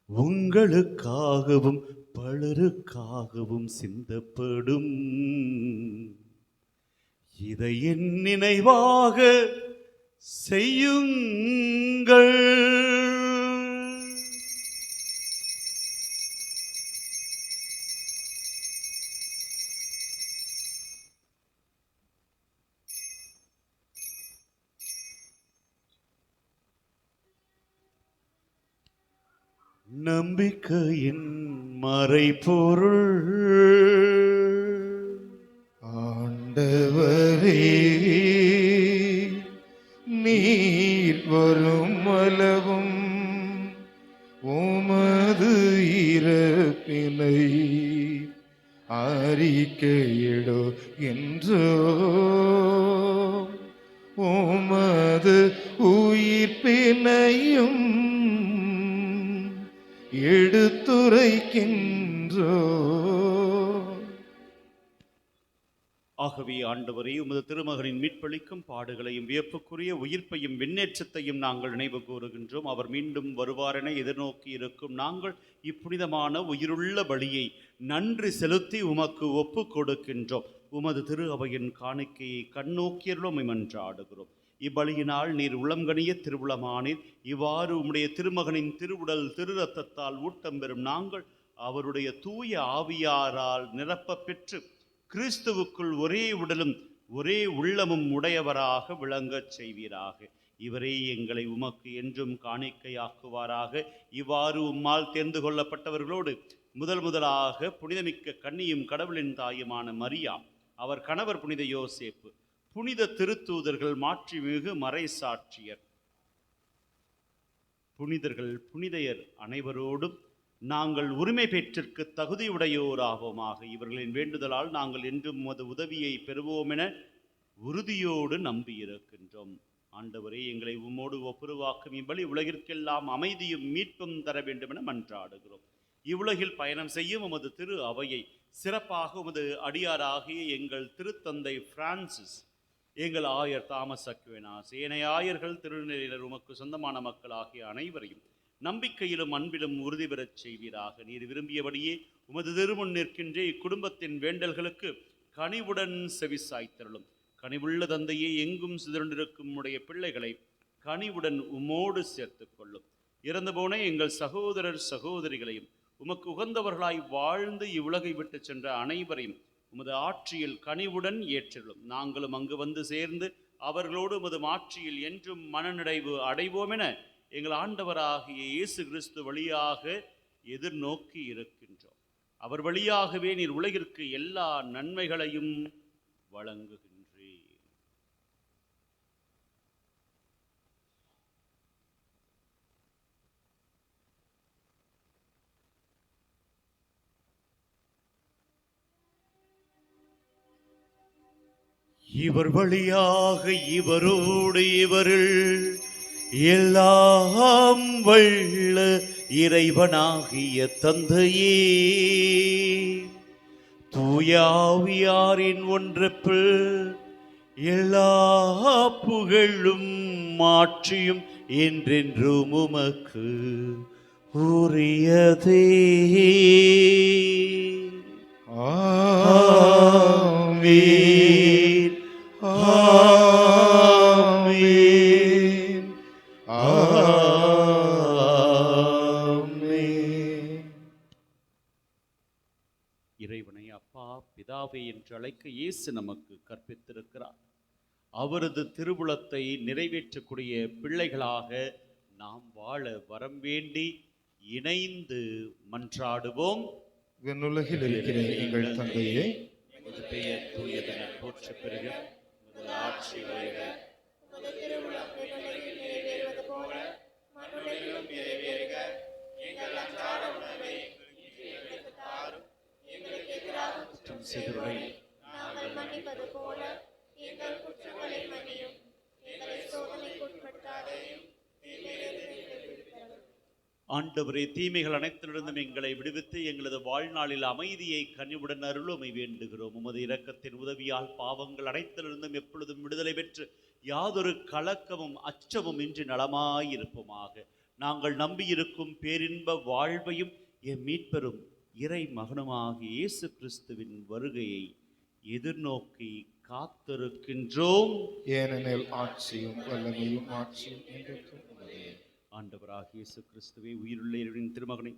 உங்களுக்காகவும் பலருக்காகவும் சிந்தப்படும். இதை என் நினைவாக செய்யுங்கள். நம்பிக்கையின் மறைபொருள். ஆண்டவரே, நீர் வரும் அளவும் உமது இறப்பினை அறிக்கையிடோ என்றோ, உமது உயிர்ப்பினையும் எடுத்துரைக்கின்றோ. ஆகவே ஆண்டவரே, உமது திருமகனின் மீட்பளிக்கும் பாடுகளையும் வியப்புக்குரிய உயிர்ப்பையும் விண்ணேற்றத்தையும் நாங்கள் நினைவு கூறுகின்றோம். அவர் மீண்டும் வருவாரென எதிர்நோக்கி இருக்கும் நாங்கள் இப்புனிதமான உயிருள்ள பலியை நன்றி செலுத்தி உமக்கு ஒப்பு கொடுக்கின்றோம். உமது திரு அவையின் காணிக்கையை கண்ணோக்கியருளும் மன்றாடுகிறோம். இப்பலியினால் நீர் உளம்கனிய திருவுளமானீர். இவ்வாறு உம்முடைய திருமகனின் திருவுடல் திரு ரத்தத்தால் ஊட்டம் பெறும் நாங்கள் அவருடைய தூய ஆவியாரால் நிரப்ப பெற்று கிறிஸ்துவுக்குள் ஒரே உடலும் ஒரே உள்ளமும் உடையவராக விளங்கச் செய்வீராக. இவரே எங்களை உமக்கு என்றும் காணிக்கையாக்குவாராக. இவ்வாறு உம்மால் தேர்ந்து கொள்ளப்பட்டவர்களோடு முதலாக புனிதமிக்க கன்னியும் கடவுளின் தாயுமான மரியா, அவர் கணவர் புனித யோசேப்பு, புனித திருத்தூதர்கள், மாட்சிமிகு மறைசாட்சியர், புனிதர்கள், புனிதையர் அனைவரோடும் நாங்கள் உரிமை பெற்றிற்கு தகுதியுடையோராவோமாக. இவர்களின் வேண்டுதலால் நாங்கள் என்றும் உமது உதவியை பெறுவோம் என உறுதியோடு நம்பியிருக்கின்றோம். ஆண்டவரே, எங்களை உம்மோடு ஒப்புருவாக்கும் இவ்வழி உலகிற்கெல்லாம் அமைதியும் மீட்பும் தர வேண்டும் என மன்றாடுகிறோம். இவ்வுலகில் பயணம் செய்யும் உமது திரு அவையை சிறப்பாக உமது அடியாராகிய எங்கள் திருத்தந்தை பிரான்சிஸ், எங்கள் ஆயர் தாமஸ் அக்வேனாஸ், ஏனைய ஆயர்கள், திருநிலையினர், உமக்கு சொந்தமான மக்கள் ஆகிய அனைவரையும் நம்பிக்கையிலும் அன்பிலும் உறுதி பெறச் செய்வீராக. நீர் விரும்பியபடியே உமது திருமுன் நிற்கின்ற இக்குடும்பத்தின் வேண்டல்களுக்கு கனிவுடன் செவிசாய்த்தருளும். கனிவுள்ள தந்தையே, எங்கும் சிதறண்டிருக்கும் உம்முடைய பிள்ளைகளை கனிவுடன் உம்மோடு சேர்த்து கொள்ளும். இறந்து போன எங்கள் சகோதரர் சகோதரிகளையும் உமக்கு உகந்தவர்களாய் வாழ்ந்து இவ்வுலகை விட்டு சென்ற அனைவரையும் உமது ஆட்சியில் கனிவுடன் ஏற்றலும். நாங்களும் அங்கு வந்து சேர்ந்து அவர்களோடு உமது ஆட்சியில் என்றும் மனநிறைவு அடைவோம் என எங்கள் ஆண்டவராகிய இயேசு கிறிஸ்து வழியாக எதிர்நோக்கி இருக்கின்றோம். அவர் வழியாகவே நீர் உலகிற்கு எல்லா நன்மைகளையும் வழங்குகின்றீர். இவர் வழியாக இவரோடு இவரில் எல்லாம் வல்ல இறைவனாகிய தந்தையே, தூயாவியாரின் ஒன்றிப்பில் எல்லா புகழும் மாற்றியும் என்றென்றும் உமக்கு உரியதே. ஆமென். ஆமென். ஆமென். இறைவனை அப்பா, பிதாவே என்று அழைக்க இயேசு நமக்கு கற்பித்திருக்கிறார். அவரது திருவுளத்தை நிறைவேற்றக்கூடிய பிள்ளைகளாக நாம் வாழ வரம் வேண்டி இணைந்து மன்றாடுவோம். விண்ணுலகில் இருக்கிற எங்கள் தந்தையே, உமது பெயர் தூயதென போற்றப் பெறுக. உமது ஆட்சி வருக. உமது திருவுளம் விண்ணுலகில் நிறைவேறுவது போல மண்ணுலகிலும் நிறைவேறுக. எங்கள் அன்றாட உணவை இன்று எங்களுக்கு தாரும். எங்களுக்கு எதிராக குற்றம் செய்தவரை நாங்கள் மன்னிப்பது போல எங்கள் குற்றங்களை மன்னியும். எங்களை சோதனைக்கு உட்படுத்தாதேயும், தீமையிலிருந்து எங்களை விடுவித்தருளும். ஆண்டவரே, தீமைகள் அனைத்திலிருந்தும் எங்களை விடுவித்து எங்களது வாழ்நாளில் அமைதியை கனிவுடன் அருளுமை வேண்டுகிறோம். உமது இரக்கத்தின் உதவியால் பாவங்கள் அனைத்திலிருந்தும் எப்பொழுதும் விடுதலை பெற்று யாதொரு கலக்கமும் அச்சமும் இன்றி நலமாயிருப்போமாக. நாங்கள் நம்பியிருக்கும் பேரின்ப வாழ்வையும் எம் மீட்பெரும் இறை மகனுமாகிய இயேசு கிறிஸ்துவின் வருகையை எதிர்நோக்கி காத்திருக்கின்றோம். ஏனெனில் ஆட்சியும் வல்லமையும் ஆட்சியும் என்றென்றும் உமதே. ஆண்டவராகிய இயேசு கிறிஸ்துவே, உயிருள்ள இறைவனின் திருமகனை,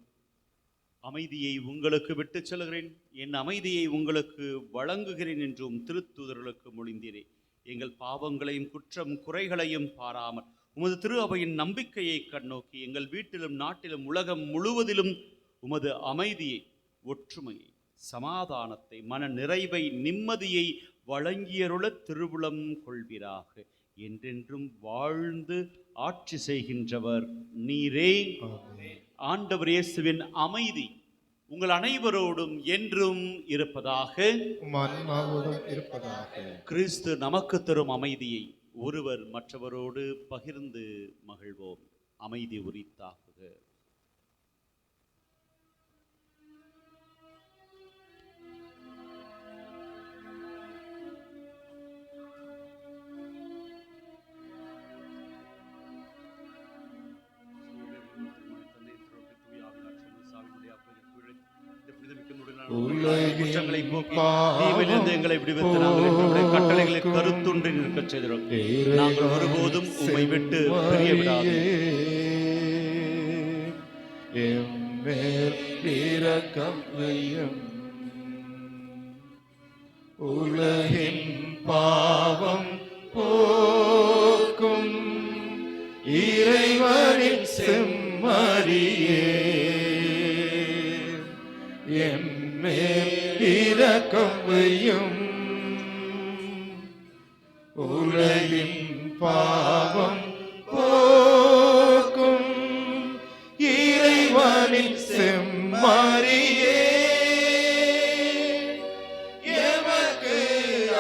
அமைதியை உங்களுக்கு விட்டுச் செல்கிறேன், என் அமைதியை உங்களுக்கு வழங்குகிறேன் என்றும் திருத்தூதர்களுக்கு மொழிந்தீரே. எங்கள் பாவங்களையும் குற்றம் குறைகளையும் பாராமல் உமது திரு அவையின் நம்பிக்கையை கண்ணோக்கி எங்கள் வீட்டிலும் நாட்டிலும் உலகம் முழுவதிலும் உமது அமைதியை, ஒற்றுமையை, சமாதானத்தை, மன நிறைவை, நிம்மதியை வழங்கியருள திருவுளம் கொள்வீராக. என்றென்றும் வாழ்ந்து ஆட்சி செய்கின்றவர் நீரே. ஆண்டவர் இயேசுவின் அமைதி உங்கள் அனைவரோடும் என்றும் இருப்பதாக. கிறிஸ்து நமக்கு தரும் அமைதியை ஒருவர் மற்றவரோடு பகிர்ந்து மகிழ்வோம். அமைதி உரித்தாகுக. குற்றங்களை போக்கி தீமையிலிருந்து எங்களை விடுவித்து நாங்கள் கட்டளைகளை கருத்தொன்றி நிற்கச் செய்கிறோம். நாங்கள் ஒருபோதும் உம்மை விட்டு பிரிய விடாது. உலகின் பாவம் போக்கும் இறைவனின் செம்மறியே, இரக்கம் வையும். உலகின் பாவம் போக்கும் இறைவனின் செம்மறியே, எமக்கு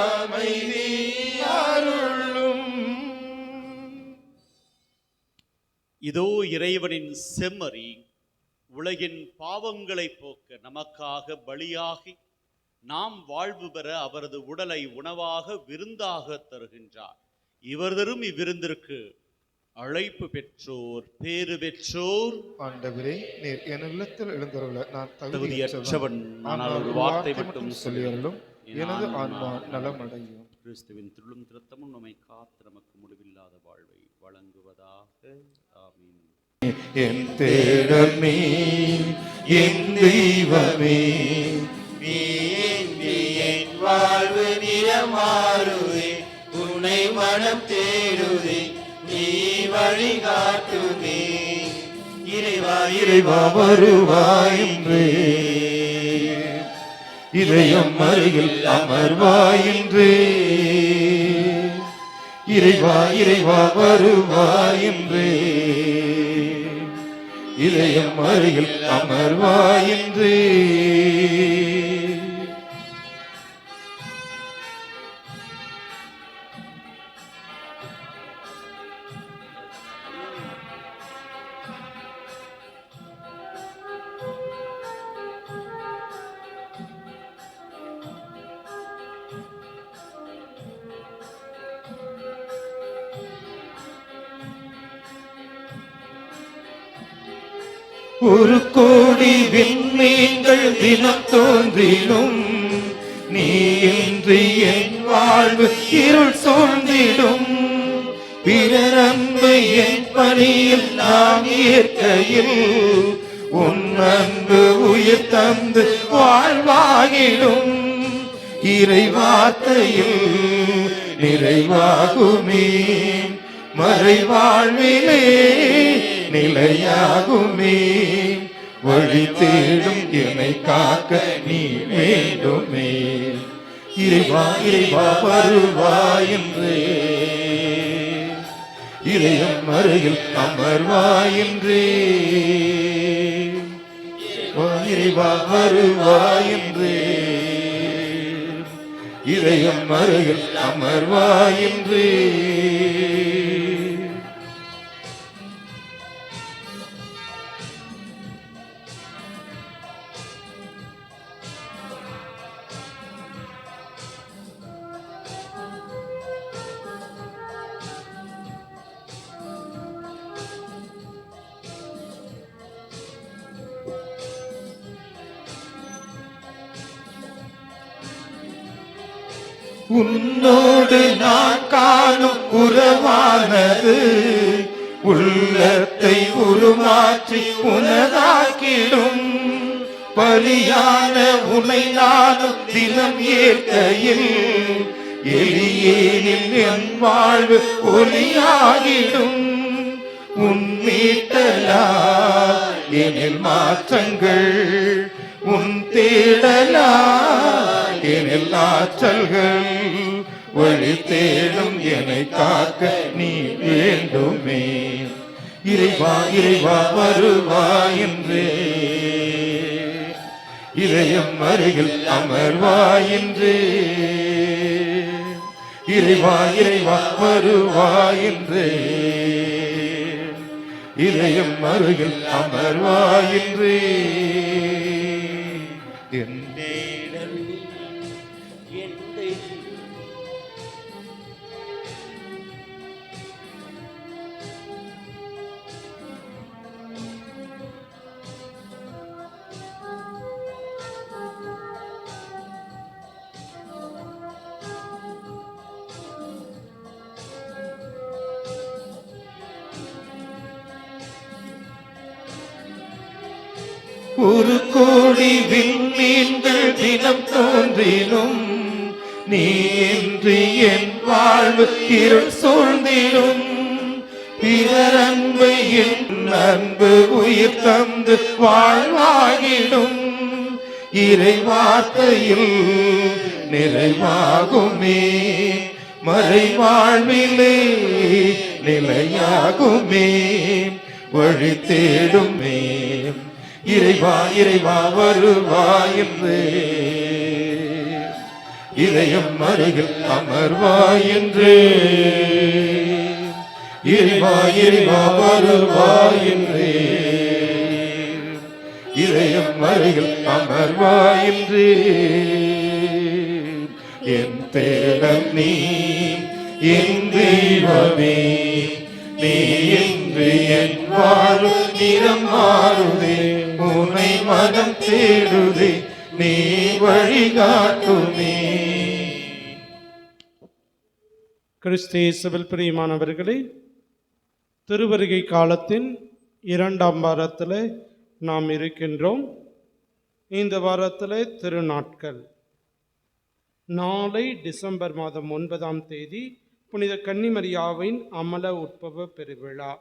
அமைதி அருளும். இதோ இறைவனின் செம்மறி உலகின் பாவங்களை போக்க நமக்காக பலியாகி நாம் வாழ்வு பெற அவரது உடலை உணவாக விருந்தாக தருகின்றார். இவர் தரும் இவ்விருந்திற்கு அழைப்பு பெற்றோர் பேறு பெற்றோர். ஆண்டவரே, நீர் என் இல்லத்தில் எழுந்தருள நான் தகுதியற்றவன், ஆனால் ஒரு வார்த்தை மட்டும் சொல்லியருளும், எனது ஆன்மா நலமடையும். கிறிஸ்துவின் திருளும் திருத்தமும் நம்மை காத்து நமக்கு முடிவில்லாத வாழ்வை வழங்குவதாக. ஆமீன். என் தேடல் நீ, என் தெய்வமே, நீ இன்றி என் வாழ்வு நிறமாறுதே, உன்னை மனம் தேடுதே, நீ வழிகாட்டுதே. இறைவா இறைவா வருவாயின்றே, இதயம் அருகில் அமர்வாயின்றே. இறைவா இறைவா வருவாயின்றே, இதயம் அருகில் அமர்வாயின்றே. ஒரு கோடி விண்மீன்கள் தினம் தோன்றினும், நீ இன்றி என் வாழ்வு இருள் சூழ்ந்திடும். பிறர் அன்பை என் பணியில் நாம் ஏற்கையில், உன் அன்பு உயிர் தந்து வாழ்வாகிடும். இறை வார்த்தையில் நிறைவாகுமே, மறை வாழ்விலே நிலையாகுமே. வழி தேடும் என்னை காக்க நீ வேண்டுமே. இறைவா இறைவா வருவாயின்றே, இதயம் அருகில் அமர்வாயின்றே. இறைவா வருவாயின்றே, இதயம் அருகில் அமர்வாயின்றே. உன்னோடு நான் காணும் உறவானது உள்ளத்தை உருமாற்றி உனதாக்கிடும். பலியான உனை நானும் தினம் ஏற்கையில் எளியேனில் என் வாழ்வு ஒளியாகிடும். உன் மீட்டலா எனில் மாற்றங்கள், உன் தேடலா எனில் ஆற்றல்கள், வழி தேடும் என்னை காக்க நீ வேண்டுமே. இறைவா இறைவா வருவாய் என்றே, இதயம் அருகில் அமர்வாய் என்றே. இறைவா இறைவா வருவாய் என்றே, இதயம் அருகில் அமர்வாய் என்றே. என் ஒரு கோடி விண்மீன்கள் தினம் தோன்றினும் நீ இன்றி என் வாழ்வு இருள் சூழ்ந்திடும். பிறர் அன்பை என் அன்பு உயிர் தந்து வாழ்வாகிடும். இறை வார்த்தையில் நிறைவாகுமே, மறை வாழ்விலே நிலையாகுமே, வழி தேடுமே. இறைவா இறைவா வருவாய் என்றே, இதயம் அருகில் அமர்வாய் என்றே. இறைவா இறைவா வருவாய் என்றே, இதயம் அருகில் அமர்வாய் என்றே. என் தேடம் நீ, என் தெய்வமே, நீ என்று என் வாழ்வு நிறம் மாறுதே. உன்னை மனம் தேடுதே, நீ வழிகாட்டுமே. கிறிஸ்து இயேசுவில் பிரியமானவர்களே, திருவருகை காலத்தின் 2ஆம் வாரத்தில் நாம் இருக்கின்றோம். இந்த வாரத்தில் திருநாட்கள். நாளை டிசம்பர் மாதம் 9ஆம் தேதி புனித கன்னிமரியாவின் அமல உட்பவ பெருவிழா.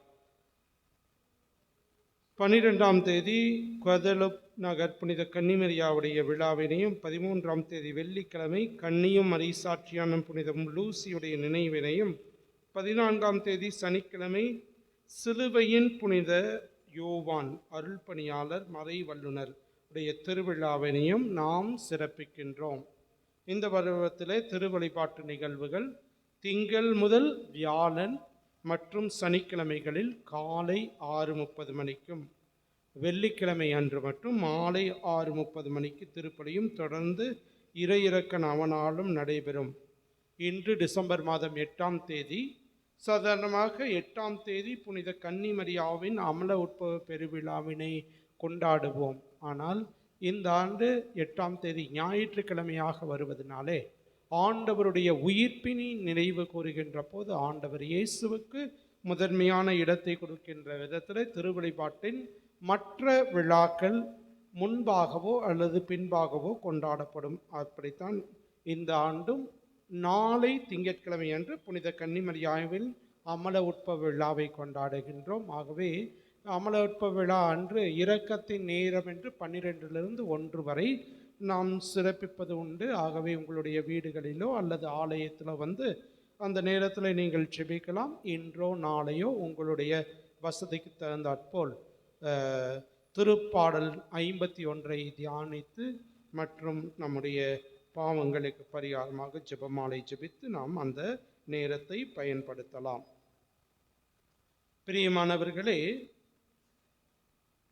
12ஆம் தேதி குவதலூப் நகர் புனித கன்னிமரியாவுடைய விழாவினையும், 13ஆம் தேதி வெள்ளிக்கிழமை கன்னியும் மரிசாட்சியான புனித லூசியுடைய நினைவினையும், 14ஆம் தேதி சனிக்கிழமை சிலுவையின் புனித யோவான் அருள்பணியாளர் மறை வல்லுனர் உடைய திருவிழாவினையும் நாம் சிறப்பிக்கின்றோம். இந்த பருவத்திலே திருவழிபாட்டு நிகழ்வுகள் திங்கள் முதல் வியாழன் மற்றும் சனிக்கிழமைகளில் காலை 6:30 மணிக்கும், வெள்ளிக்கிழமை அன்று மட்டும் மாலை 6:30 மணிக்கு திருப்பலியும் தொடர்ந்து இறையிறக்க நவநாளும் நடைபெறும். இன்று டிசம்பர் மாதம் 8ஆம் தேதி. சாதாரணமாக 8ஆம் தேதி புனித கன்னிமரியாவின் அமல உட்பவ பெருவிழாவினை கொண்டாடுவோம். ஆனால் இந்த ஆண்டு 8ஆம் தேதி ஞாயிற்றுக்கிழமையாக வருவதனாலே ஆண்டவருடைய உயிர்ப்பினை நினைவு கூறுகின்ற போது ஆண்டவர் இயேசுவுக்கு முதன்மையான இடத்தை கொடுக்கின்ற விதத்தில் திருவழிபாட்டின் மற்ற விழாக்கள் முன்பாகவோ அல்லது பின்பாகவோ கொண்டாடப்படும். அப்படித்தான் இந்த ஆண்டும் நாளை திங்கட்கிழமை அன்று புனித கன்னிமரியாவின் அமல உட்பவ விழாவை கொண்டாடுகின்றோம். ஆகவே அமல உட்பவ விழா அன்று இரக்கத்தின் நேரம் என்று 12லிருந்து 1 வரை நாம் சிறப்பிப்பது உண்டு. ஆகவே உங்களுடைய வீடுகளிலோ அல்லது ஆலயத்திலோ வந்து அந்த நேரத்தில் நீங்கள் ஜெபிக்கலாம். இன்றோ நாளையோ உங்களுடைய வசதிக்கு தகுந்தாற்போல் திருப்பாடல் 51 தியானித்து மற்றும் நம்முடைய பாவங்களுக்கு பரிகாரமாக ஜெபமாலை ஜெபித்து நாம் அந்த நேரத்தை பயன்படுத்தலாம். பிரியமானவர்களே,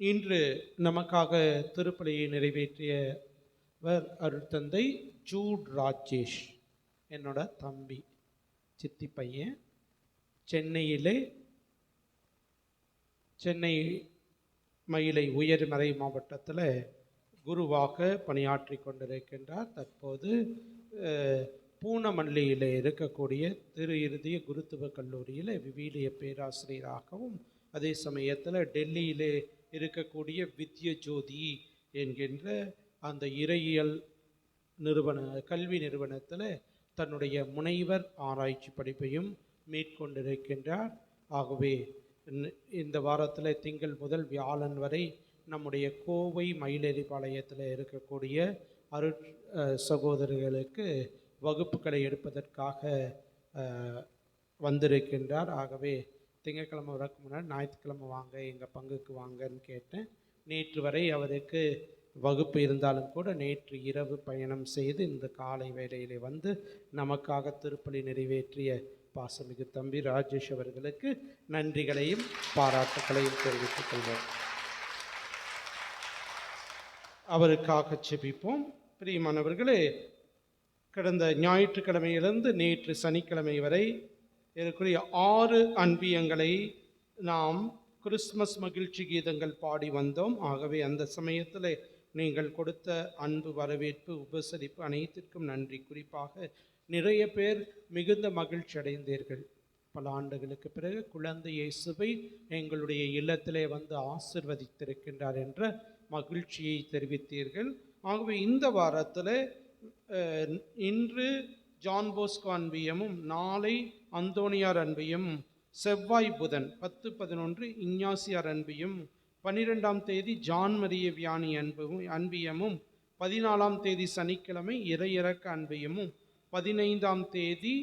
இன்று நமக்காக திருப்பலியை நிறைவேற்றியவர் அருட்தந்தை ஜூட் ராஜேஷ், என்னோட தம்பி, சித்தி பையன். சென்னை மயிலை உயர்மறை மாவட்டத்தில் குருவாக பணியாற்றி கொண்டிருக்கின்றார். தற்போது பூனமல்லியில் இருக்கக்கூடிய திரு இருதய குருத்துவ கல்லூரியில் விவிலிய பேராசிரியராகவும், அதே சமயத்தில் டெல்லியிலே இருக்கக்கூடிய வித்ய ஜோதி என்கின்ற அந்த இறையியல் கல்வி நிறுவனத்தில் தன்னுடைய முனைவர் ஆராய்ச்சி படிப்பையும் மேற்கொண்டிருக்கின்றார். ஆகவே இந்த வாரத்தில் திங்கள் முதல் வியாழன் வரை நம்முடைய கோவை மயிலேறிபாளையத்தில் இருக்கக்கூடிய சகோதரர்களுக்கு வகுப்புகளை எடுப்பதற்காக வந்திருக்கின்றார். ஆகவே திங்கட்கிழமை வரக்கு முன்னாடி ஞாயிற்றுக்கிழமை வாங்க, எங்கள் பங்குக்கு வாங்கன்னு கேட்டேன். நேற்று வரை அவருக்கு வகுப்பு இருந்தாலும் கூட நேற்று இரவு பயணம் செய்து இந்த காலை வேளையிலே வந்து நமக்காக திருப்பலி நிறைவேற்றிய பாசமிகு தம்பி ராஜேஷ் அவர்களுக்கு நன்றிகளையும் பாராட்டுகளையும் தெரிவித்துக் கொள்வோம். அவருக்காக செபிப்போம். பிரியமானவர்களே, கடந்த ஞாயிற்றுக்கிழமையிலிருந்து நேற்று சனிக்கிழமை வரை இருக்கக்கூடிய 6 அன்பியங்களை நாம் கிறிஸ்மஸ் மகிழ்ச்சி கீதங்கள் பாடி வந்தோம். ஆகவே அந்த சமயத்தில் நீங்கள் கொடுத்த அன்பு, வரவேற்பு, உபசரிப்பு அனைத்திற்கும் நன்றி. குறிப்பாக நிறைய பேர் மிகுந்த மகிழ்ச்சி அடைந்தீர்கள். பல ஆண்டுகளுக்கு பிறகு குழந்தை இயேசுவை எங்களுடைய இல்லத்திலே வந்து ஆசிர்வதித்திருக்கின்றார் என்ற மகிழ்ச்சியை தெரிவித்தீர்கள். ஆகவே இந்த வாரத்தில் இன்று ஜான் போஸ்கோ அன்பியமும், நாளை அந்தோனியார் அன்பியும், செவ்வாய் புதன் 10-11 இஞ்ஞாசியார் அன்பியும், 12ஆம் தேதி ஜான் மரிய வியானி அன்பியமும், 14ஆம் தேதி சனிக்கிழமை இறையிறக்க அன்பியமும், 15ஆம் தேதி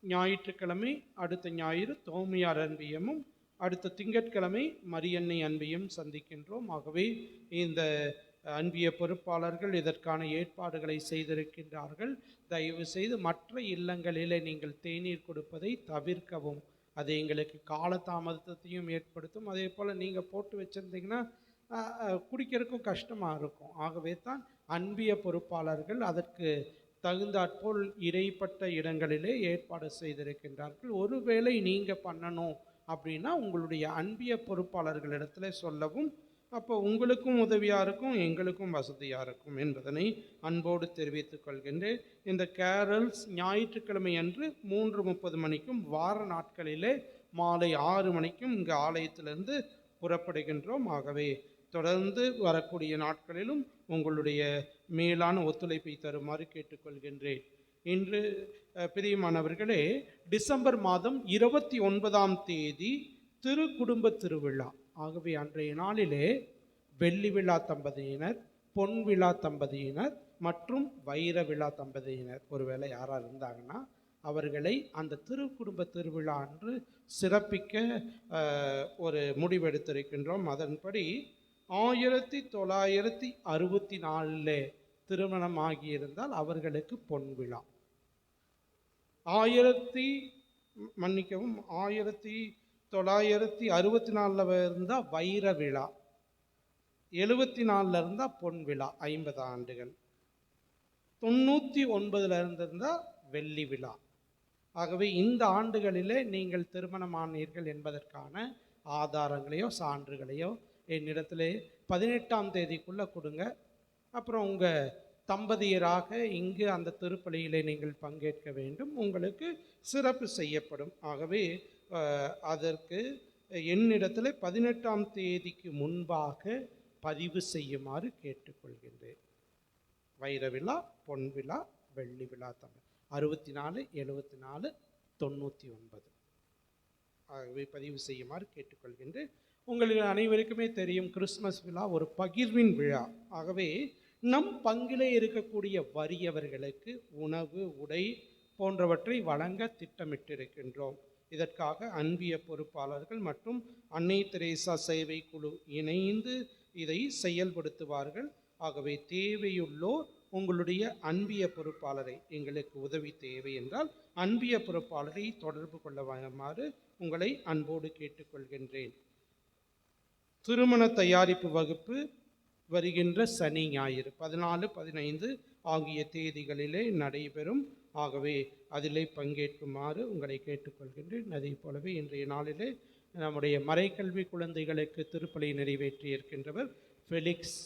ஞாயிற்றுக்கிழமை அடுத்த ஞாயிறு தோமியார் அன்பியமும், அடுத்த திங்கட்கிழமை மரியன்னை அன்பியும் சந்திக்கின்றோம். ஆகவே இந்த அன்பிய பொறுப்பாளர்கள் இதற்கான ஏற்பாடுகளை செய்திருக்கின்றார்கள். தயவு செய்து மற்ற இல்லங்களிலே நீங்கள் தேநீர் கொடுப்பதை தவிர்க்கவும். அது எங்களுக்கு காலதாமதத்தையும் ஏற்படுத்தும். அதே போல் நீங்கள் போட்டு வச்சுருந்தீங்கன்னா குடிக்கிறதுக்கும் கஷ்டமாக இருக்கும். ஆகவே தான் அன்பிய பொறுப்பாளர்கள் அதற்கு தகுந்தாற்போல் இடைப்பட்ட இடங்களிலே ஏற்பாடு செய்திருக்கின்றார்கள். ஒருவேளை நீங்கள் பண்ணணும் அப்படின்னா உங்களுடைய அன்பிய பொறுப்பாளர்களிடத்துல சொல்லவும். அப்போ உங்களுக்கும் உதவியாக இருக்கும், எங்களுக்கும் வசதியாக இருக்கும் என்பதனை அன்போடு தெரிவித்துக் கொள்கின்றேன். இந்த கேரல்ஸ் ஞாயிற்றுக்கிழமை அன்று 3:30 மணிக்கும், வார நாட்களிலே மாலை 6 மணிக்கும் இங்கு ஆலயத்திலிருந்து புறப்படுகின்றோம். ஆகவே தொடர்ந்து வரக்கூடிய நாட்களிலும் உங்களுடைய மேலான ஒத்துழைப்பை தருமாறு கேட்டுக்கொள்கின்றேன். இன்று பிரியமானவர்களே, டிசம்பர் மாதம் 29ஆம் தேதி திருக்குடும்ப திருவிழா. ஆகவே அன்றைய நாளிலே வெள்ளி விழா தம்பதியினர், பொன் விழா தம்பதியினர் மற்றும் வைர விழா தம்பதியினர் ஒருவேளை யாராக இருந்தாங்கன்னா அவர்களை அந்த திருக்குடும்ப திருவிழா அன்று சிறப்பிக்க ஒரு முடிவெடுத்திருக்கின்றோம். அதன்படி 1964 திருமணம் ஆகியிருந்தால் அவர்களுக்கு பொன் விழா, 1964 இருந்தால் வைர விழா, 74 இருந்தால் பொன் விழா 50 ஆண்டுகள், 99 இருந்திருந்தால் வெள்ளி விழா. ஆகவே இந்த ஆண்டுகளிலே நீங்கள் திருமணமானீர்கள் என்பதற்கான ஆதாரங்களையோ சான்றுகளையோ என்னிடத்திலே 18ஆம் தேதிக்குள்ளே கொடுங்க. அப்புறம் உங்கள் தம்பதியராக இங்கு அந்த திருப்பலியிலே நீங்கள் பங்கேற்க வேண்டும். உங்களுக்கு சிறப்பு செய்யப்படும். ஆகவே அதற்கு என்னிடத்தில் 18ஆம் தேதிக்கு முன்பாக பதிவு செய்யுமாறு கேட்டுக்கொள்கின்றேன். வைர விழா, பொன் விழா, வெள்ளி விழா தமிழ் 64, 74, 99 ஆகவே பதிவு செய்யுமாறு கேட்டுக்கொள்கின்றேன். உங்களுக்கு அனைவருக்குமே தெரியும், கிறிஸ்மஸ் விழா ஒரு பகிர்வின் விழா. ஆகவே நம் பங்கிலே இருக்கக்கூடிய வறியவர்களுக்கு உணவு, உடை போன்றவற்றை வழங்க திட்டமிட்டிருக்கின்றோம். இதற்காக அன்பிய பொறுப்பாளர்கள் மற்றும் அன்னை தெரேசா சேவை குழு இணைந்து இதை செயல்படுத்துவார்கள். ஆகவே தேவையுள்ளோர் உங்களுடைய அன்பிய பொறுப்பாளரை, எங்களுக்கு உதவி தேவை என்றால் அன்பிய பொறுப்பாளரை தொடர்பு கொள்ளுமாறு உங்களை அன்போடு கேட்டுக்கொள்கின்றேன். திருமண தயாரிப்பு வகுப்பு வருகின்ற சனி, ஞாயிறு 14, 15 ஆகிய தேதிகளிலே நடைபெறும். ஆகவே அதிலே பங்கேற்குமாறு உங்களை கேட்டுக்கொள்கின்றேன். அதே போலவே இன்றைய நாளிலே நம்முடைய மறைக்கல்வி குழந்தைகளுக்கு திருப்பலி நிறைவேற்றி இருக்கின்றவர் ஃபெலிக்ஸ்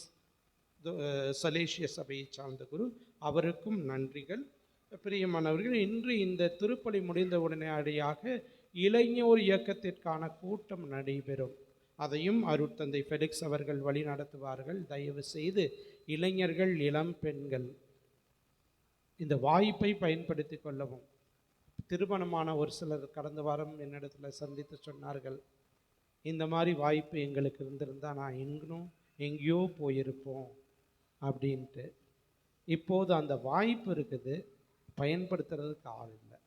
சலேசிய சபையை சார்ந்த குரு, அவருக்கும் நன்றிகள். பிரியமானவர்கள், இன்று இந்த திருப்பலி முடிந்த உடனடியாக இளைஞர் இயக்கத்திற்கான கூட்டம் நடைபெறும். அதையும் அருட்தந்தை ஃபெலிக்ஸ் அவர்கள் வழி நடத்துவார்கள். தயவு செய்து இளைஞர்கள், இளம் பெண்கள் இந்த வாய்ப்பை பயன்படுத்தி கொள்ளவும். திருமணமான ஒரு சிலர் கடந்த வாரம் என்னிடத்தில் சந்தித்து சொன்னார்கள், இந்த மாதிரி வாய்ப்பு எங்களுக்கு இருந்திருந்தால் நான் எங்கேயோ போயிருப்போம் அப்படின்ட்டு. இப்போது அந்த வாய்ப்பு இருக்குது, பயன்படுத்துறதுக்கு ஆள் இல்லை.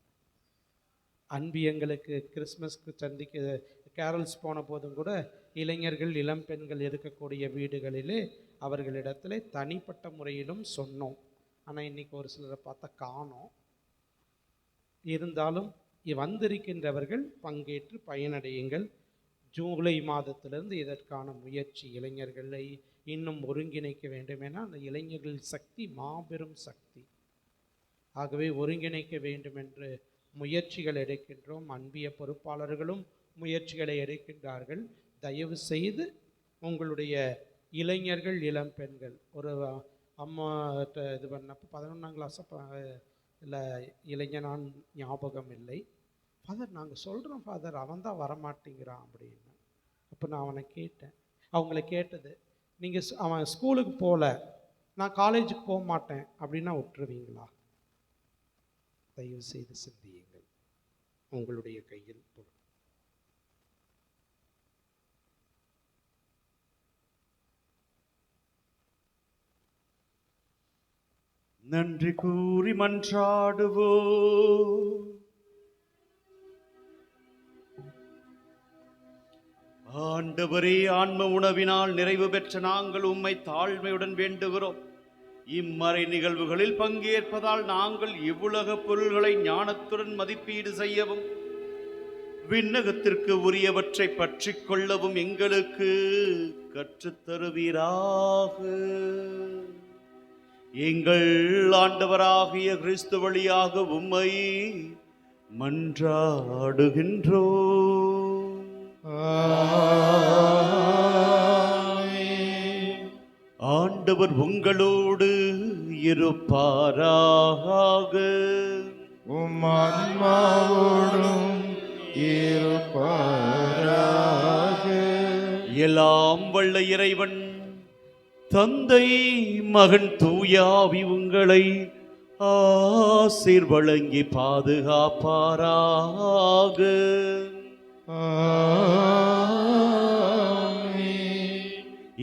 அன்பு எங்களுக்கு கிறிஸ்மஸ்க்கு சந்திக்க கேரல்ஸ் போன போதும் கூட இளைஞர்கள், இளம் பெண்கள் இருக்கக்கூடிய வீடுகளிலே அவர்களிடத்தில் தனிப்பட்ட முறையிலும் சொன்னோம். ஆனால் இன்றைக்கி ஒரு சிலரை பார்த்தா காணோம். இருந்தாலும் வந்திருக்கின்றவர்கள் பங்கேற்று பயனடையுங்கள். ஜூலை மாதத்திலிருந்து இதற்கான முயற்சி இளைஞர்களை இன்னும் ஒருங்கிணைக்க வேண்டும். என அந்த இளைஞர்கள் சக்தி மாபெரும் சக்தி. ஆகவே ஒருங்கிணைக்க வேண்டும் என்று முயற்சிகள் எடுக்கின்றோம். அன்பிய பொறுப்பாளர்களும் முயற்சிகளை எடுக்கின்றார்கள். தயவு செய்து உங்களுடைய இளைஞர்கள், இளம் பெண்கள், ஒரு அம்மா இது பண்ணப்போ 11ஆம் கிளாஸ் இல்லை இளைஞனான் ஞாபகம் இல்லை. ஃபாதர் நாங்கள் சொல்கிறோம் ஃபாதர், அவன் தான் வரமாட்டேங்கிறான் அப்படின்னு. அப்போ நான் அவனை கேட்டேன், அவங்கள கேட்டது, நீங்கள் அவன் ஸ்கூலுக்கு போகல, நான் காலேஜுக்கு போக மாட்டேன் அப்படின்னா விட்டுருவீங்களா? தயவு செய்து சிந்தியுங்கள். உங்களுடைய கையில் பொருள். நன்றி கூறி மன்றாடுவோ. ஆண்டவரே, ஆன்ம உணவினால் நிறைவு பெற்ற நாங்கள் உம்மை தாழ்மையுடன் வேண்டுகிறோம். இம்மறை நிகழ்வுகளில் பங்கேற்பதால் நாங்கள் இவ்வுலக பொருள்களை ஞானத்துடன் மதிப்பீடு செய்யவும், விண்ணகத்திற்கு உரியவற்றை பற்றிக் கொள்ளவும் எங்களுக்கு கற்றுத்தருவீராக. எங்கள் ஆண்டவராகிய கிறிஸ்து வழியாக உம்மை மன்றாடுகின்றோ. ஆண்டவர் உங்களோடு இருப்பாராக. உம் ஆன்மாவோடும் இருப்பாராக. எல்லாம் வல்ல இறைவன் தந்தை, மகன், தூயாவி உங்களை ஆசீர் வழங்கி பாதுகாப்பாராக.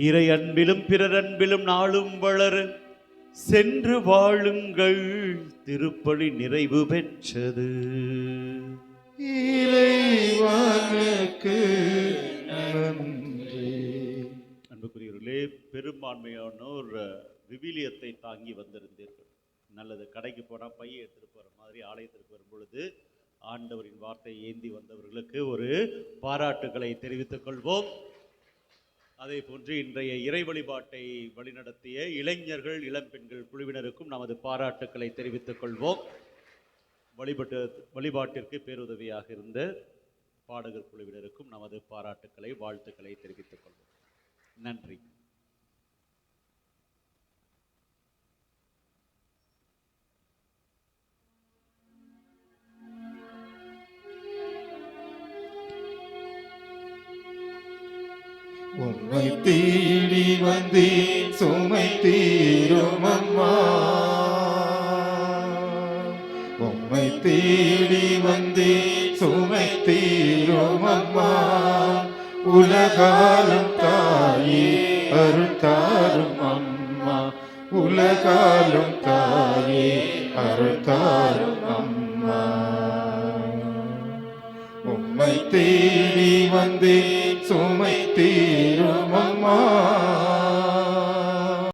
இறை அன்பிலும் பிறர் அன்பிலும் நாளும் வளர சென்று வாழுங்கள். திருப்பலி நிறைவு பெற்றது. இறைவனுக்கு நன்றி. அன்புக்குரியவர்களே, பெரும்பான்மையானோர் விவிலியத்தை தாங்கி வந்திருந்தீர்கள். நல்லது. கடைக்கு போனால் பையை எடுத்துகிட்டு போகிற மாதிரி ஆலயத்திற்கு வரும் பொழுது ஆண்டவரின் வார்த்தையை ஏந்தி வந்தவர்களுக்கு ஒரு பாராட்டுக்களை தெரிவித்துக் கொள்வோம். அதே போன்று இன்றைய இறை வழிபாட்டை வழிநடத்திய இளைஞர்கள், இளம்பெண்கள் குழுவினருக்கும் நமது பாராட்டுக்களை தெரிவித்துக் கொள்வோம். வழிபாட்டிற்கு பேருதவியாக இருந்த பாடகர் குழுவினருக்கும் நமது பாராட்டுக்களை, வாழ்த்துக்களை தெரிவித்துக் கொள்வோம். நன்றி. உம்மை தேடி வந்தேன், சுமை தீரும் அம்மா. உம்மை தேடி வந்தேன், சுமை தீரும் அம்மா. உலகாலும் தாயே அருள்தாரும் அம்மா. உலகாலும் தாயே அருள்தாரும் அம்மா. உம்மை தேடி வந்தேன், சுமை தீரும் அம்மா.